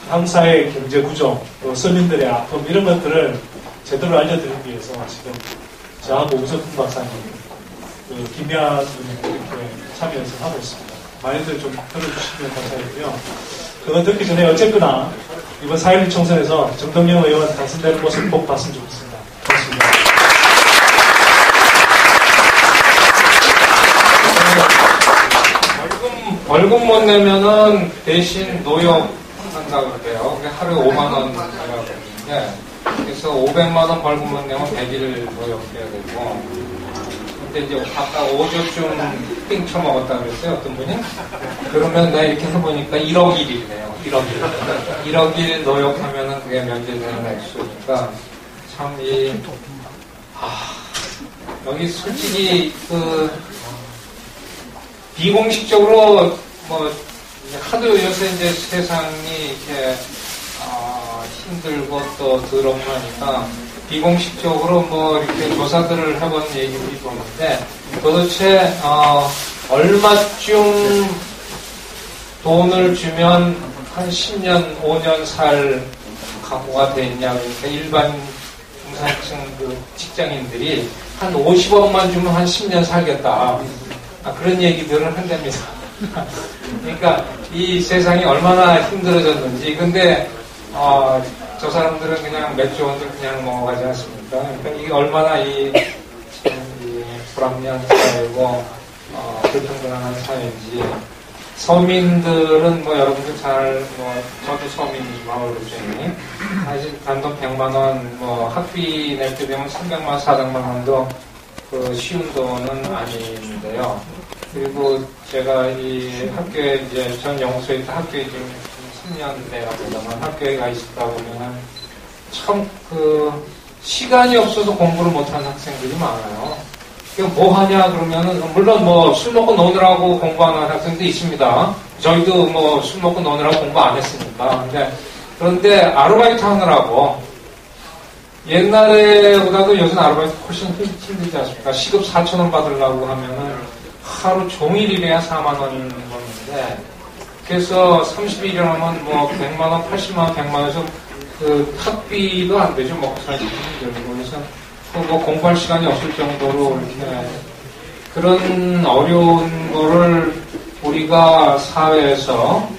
한사의 경제 구조, 서민들의 아픔 이런 것들을 제대로 알려드리기 위해서 지금 저하고 우석훈 박사님, 김미아 분이 이렇게 참여 연습하고 있습니다. 많이들 좀 들어주시면 감사하고요. 그거 듣기 전에 어쨌거나 이번 4.16 총선에서 정동영 의원 당선되는 모습 꼭 봤으면 좋겠습니다. 고맙습니다. 벌금 못 내면은 대신 노역한다고 그래요. 하루에 5만원 내라고 그러는데, 그래서 500만원 벌금 못 내면 100일 노역해야 되고, 근데 이제 아까 5조쯤 삥 쳐먹었다 그랬어요, 어떤 분이? 그러면 내가 이렇게 해보니까 1억 1이네요. 1억 1 노역하면은 그게 면제되는 액수니까, 참 여기 솔직히 비공식적으로 하도 요새 이제 세상이 이렇게 힘들고 또 더럽하니까 비공식적으로 이렇게 조사들을 해본 얘기들이 있는데 도대체 얼마쯤 돈을 주면 한 10년, 5년 살 각오가 됐냐. 그러니까 일반 중산층 직장인들이 한 50억만 주면 한 10년 살겠다. 그런 얘기들을 한답니다. 그러니까 이 세상이 얼마나 힘들어졌는지. 근데 저 사람들은 그냥 맥주 원두 그냥 먹어가지 않습니까? 그러니까 이게 얼마나 이 불합리한 사회고 불평등한 사회인지. 서민들은 여러분들 저도 서민이지만 월급쟁이 사실 단돈 100만 원 학비 낼 때 되면 300만 원, 400만 원도 쉬운 돈은 아닌데요. 그리고 제가 이 학교에 이제 전 영수에 있다 학교에 지금 3년 내가보다만 학교에 가 있다 보면 참 시간이 없어서 공부를 못하는 학생들이 많아요. 뭐 하냐 그러면은 물론 술 먹고 노느라고 공부하는 학생도 있습니다. 저희도 술 먹고 노느라고 공부 안 했으니까. 그런데 아르바이트 하느라고 옛날에보다도 요즘 아르바이트 훨씬 힘들지 않습니까? 시급 4,000원 받으려고 하면은 하루 종일 일해야 4만 원인 건데, 그래서 30일을 하면 100만원, 80만원, 100만원에서 학비도 안 되죠. 먹고 살기 힘들고. 그래서 공부할 시간이 없을 정도로 이렇게 그런 어려운 거를 우리가 사회에서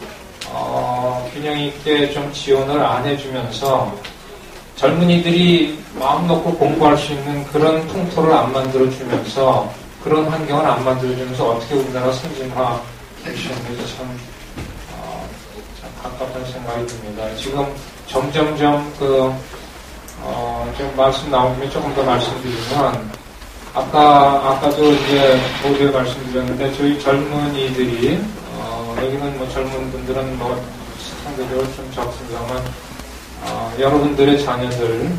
균형 있게 좀 지원을 안 해주면서 젊은이들이 마음 놓고 공부할 수 있는 그런 풍토를 안 만들어주면서 그런 환경을 안 만들어주면서 어떻게 우리나라 선진화 될수 있는지 참 가깝다는 생각이 듭니다. 지금 점점점 좀 말씀 나오면 조금 더 말씀드리면, 아까도 이제 모두에 말씀드렸는데, 저희 젊은이들이, 여기는 뭐 젊은 분들은 뭐 상대적으로 좀 적습니다만, 여러분들의 자녀들,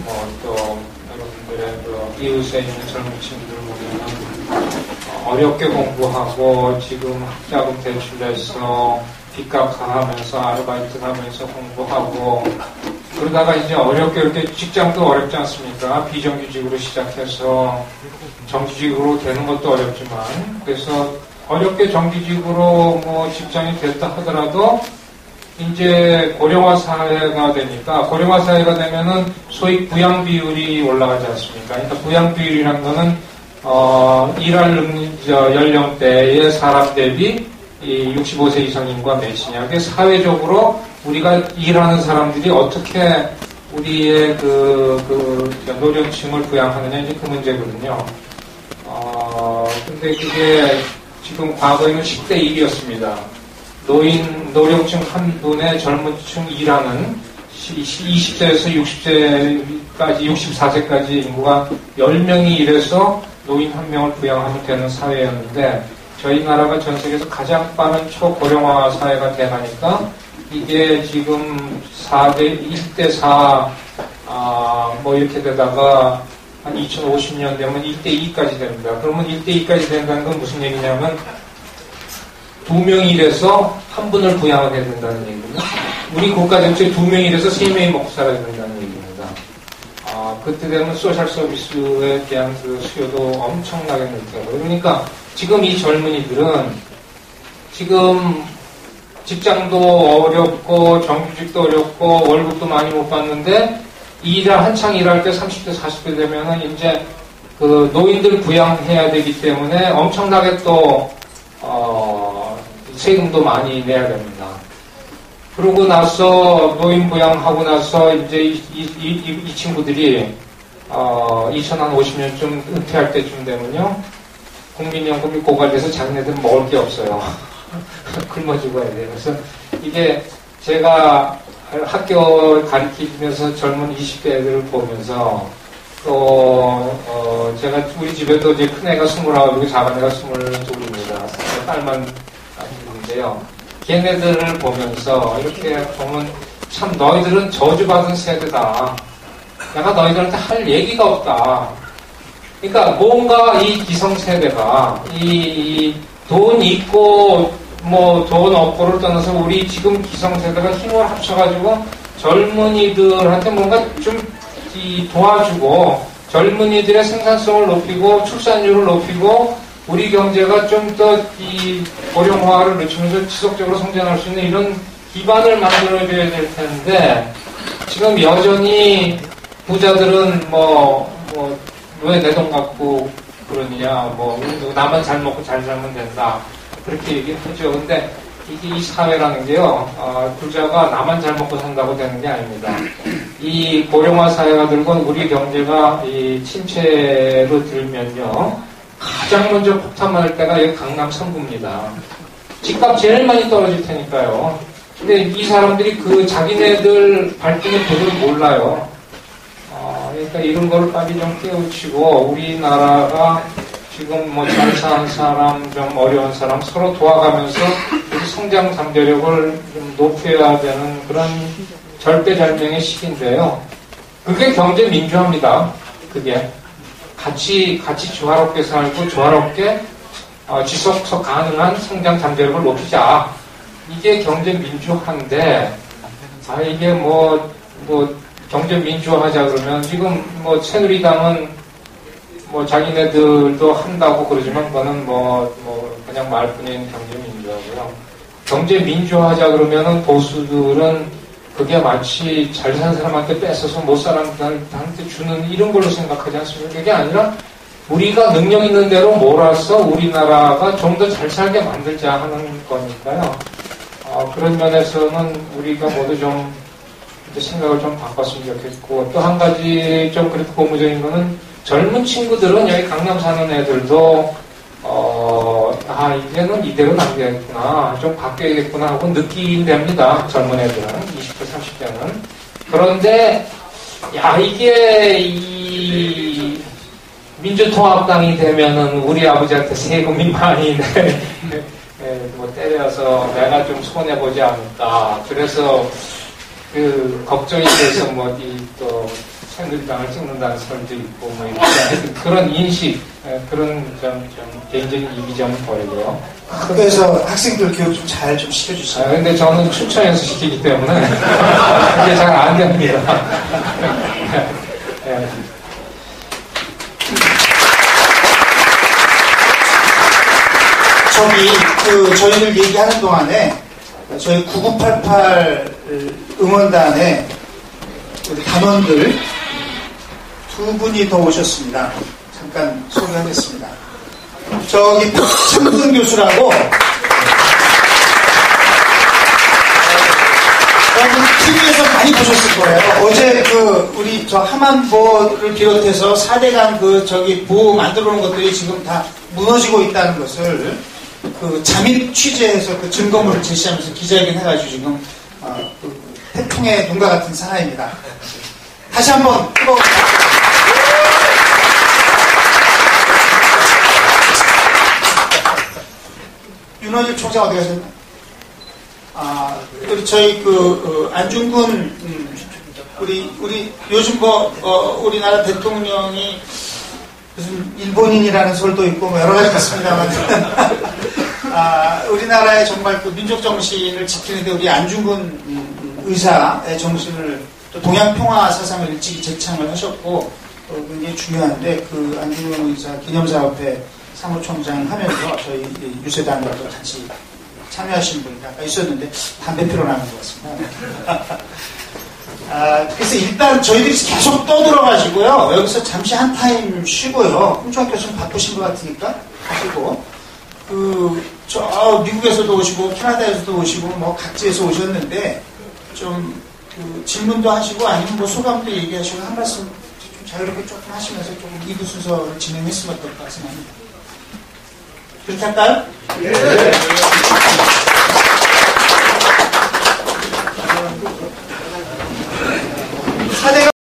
또 여러분들의 이웃에 있는 젊은 친구들 보면 어렵게 공부하고 지금 학자금 대출해서 빚값하면서 아르바이트 하면서 공부하고 그러다가 이제 어렵게 이렇게 직장도 어렵지 않습니까? 비정규직으로 시작해서 정규직으로 되는 것도 어렵지만 그래서 어렵게 정규직으로 뭐 직장이 됐다 하더라도 이제 고령화 사회가 되니까 고령화 사회가 되면은 소위 부양 비율이 올라가지 않습니까? 그러니까 부양 비율이라는 거는 일할 연령대의 사람 대비 이 65세 이상 인구가 몇이냐. 그게 사회적으로 우리가 일하는 사람들이 어떻게 우리의 노령층을 부양하느냐 이제 그 문제거든요. 근데 그게 지금 과거에는 10대 1이었습니다. 노령층 한 분의 젊은 층 일하는 20세에서 60세까지, 64세까지 인구가 10명이 일해서 노인 한 명을 부양하면 되는 사회였는데, 저희 나라가 전 세계에서 가장 빠른 초고령화 사회가 돼가니까, 이게 지금 1대4, 뭐 이렇게 되다가, 한 2050년 되면 1대2까지 됩니다. 그러면 1대2까지 된다는 건 무슨 얘기냐면, 2명이 일해서 한 분을 부양하게 된다는 얘기거든요. 우리 국가 전체에 2명이 일해서 3명이 먹고 살아야 된다는 얘기입니다. 그때 되면 소셜 서비스에 대한 그 수요도 엄청나게 늘 테고. 그러니까 지금 이 젊은이들은 지금 직장도 어렵고 정규직도 어렵고 월급도 많이 못 받는데 한창 일할 때 30대, 40대 되면은 이제 그 노인들 부양해야 되기 때문에 엄청나게 또 세금도 많이 내야 됩니다. 그러고 나서 노인 부양하고 나서 이제 이 친구들이 2050년쯤 은퇴할 때쯤 되면요 국민연금이 고갈돼서 자기네들은 먹을 게 없어요. 굶어 죽어야 돼요. 그래서 이게 제가 학교 가르치면서 젊은 20대 애들을 보면서 또 제가 우리 집에도 이제 큰 애가 29이고 작은 애가 22입니다. 딸만 있는데요. 걔네들을 보면서 이렇게 보면 참 너희들은 저주받은 세대다. 내가 너희들한테 할 얘기가 없다. 그러니까 뭔가 이 기성세대가 이 돈 있고 뭐 돈 없고를 떠나서 우리 지금 기성세대가 힘을 합쳐가지고 젊은이들한테 뭔가 좀 도와주고 젊은이들의 생산성을 높이고 출산율을 높이고 우리 경제가 좀 더 이 고령화를 늦추면서 지속적으로 성장할 수 있는 이런 기반을 만들어줘야 될 텐데 지금 여전히 부자들은 왜 내 돈 갖고 그러느냐 나만 잘 먹고 잘 살면 된다 그렇게 얘기하죠. 근데 이 사회라는 게요 부자가 나만 잘 먹고 산다고 되는 게 아닙니다. 이 고령화 사회가 들고 우리 경제가 이 침체로 들면요 가장 먼저 폭탄 맞을 때가 여기 강남 성구입니다. 집값 제일 많이 떨어질 테니까요. 근데 이 사람들이 그 자기네들 발등의 도를 몰라요. 그러니까 이런 거를 빨리 좀 깨우치고 우리나라가 지금 잘 사는 사람, 좀 어려운 사람 서로 도와가면서 우리 성장 잠재력을 좀 높여야 되는 그런 절대절명의 시기인데요. 그게 경제 민주화입니다. 그게. 같이 조화롭게 살고 조화롭게 지속 가능한 성장 잠재력을 높이자. 이게 경제 민주화인데 이게 경제 민주화하자 그러면 지금 새누리당은 자기네들도 한다고 그러지만 그거는 그냥 말뿐인 경제 민주화고요. 경제 민주화하자 그러면은 보수들은 그게 마치 잘 사는 사람한테 뺏어서 못 사는 사람한테 주는 이런 걸로 생각하지 않습니까? 그게 아니라 우리가 능력 있는 대로 몰아서 우리나라가 좀 더 잘 살게 만들자 하는 거니까요. 그런 면에서는 우리가 모두 좀 생각을 좀 바꿨으면 좋겠고 또 한 가지 좀 그렇게 고무적인 거는 젊은 친구들은 여기 강남 사는 애들도 이제는 이대로 남겨야겠구나, 좀 바뀌어야겠구나 하고 느낀답니다. 젊은 애들은, 20대, 30대는. 그런데, 이게, 민주통합당이 되면은 우리 아버지한테 세금이 많이 때려서 내가 좀 손해보지 않을까. 그래서 걱정이 돼서 또 새누리당을 찍는다는 사람도 있고, 이렇게 그런 인식, 그런 개인적인 이미지는 보이고요. 학교에서 학생들 교육 좀 잘 좀 시켜주세요. 근데 저는 추천해서 시키기 때문에 그게 잘 안 됩니다. 저희들 얘기하는 동안에 저희 9988 응원단의 우리 단원들 두 분이 더 오셨습니다. 잠깐 소개하겠습니다. 저기 박창근 교수라고 TV에서 많이 보셨을 거예요. 어제 우리 하만보를 비롯해서 4대강 보호 만들어 놓은 것들이 지금 다 무너지고 있다는 것을 잠입 취재해서 증거물을 제시하면서 기자회견 해가지고 지금 태풍의 눈과 같은 상황입니다. 다시 한번 뜨거운 윤원일 총장 어디 가셨나? 저희 안중근 우리 요즘 우리나라 대통령이 무슨 일본인이라는 설도 있고 여러 가지 있습니다만 우리나라의 정말 민족 정신을 지키는데 우리 안중근 의사의 정신을 또 동양평화 사상을 일찍이 제창을 하셨고 굉장히 중요한데 안중근 의사 기념사업회 사무총장 하면서 저희 유세단으로도 같이 참여하신 분이 아까 있었는데 담배 피러 나는 것 같습니다. 그래서 일단 저희들이 계속 떠들어가지고요. 여기서 잠시 한 타임 쉬고요. 홍준학 교수님 바쁘신 것 같으니까 하시고 미국에서도 오시고 캐나다에서도 오시고 각지에서 오셨는데 좀 질문도 하시고 아니면 소감도 얘기하시고 한 말씀 좀 자유롭게 조금 하시면서 조금 2부 순서를 진행했으면 어떨까 생각합니다. 그렇게 할까요? 네.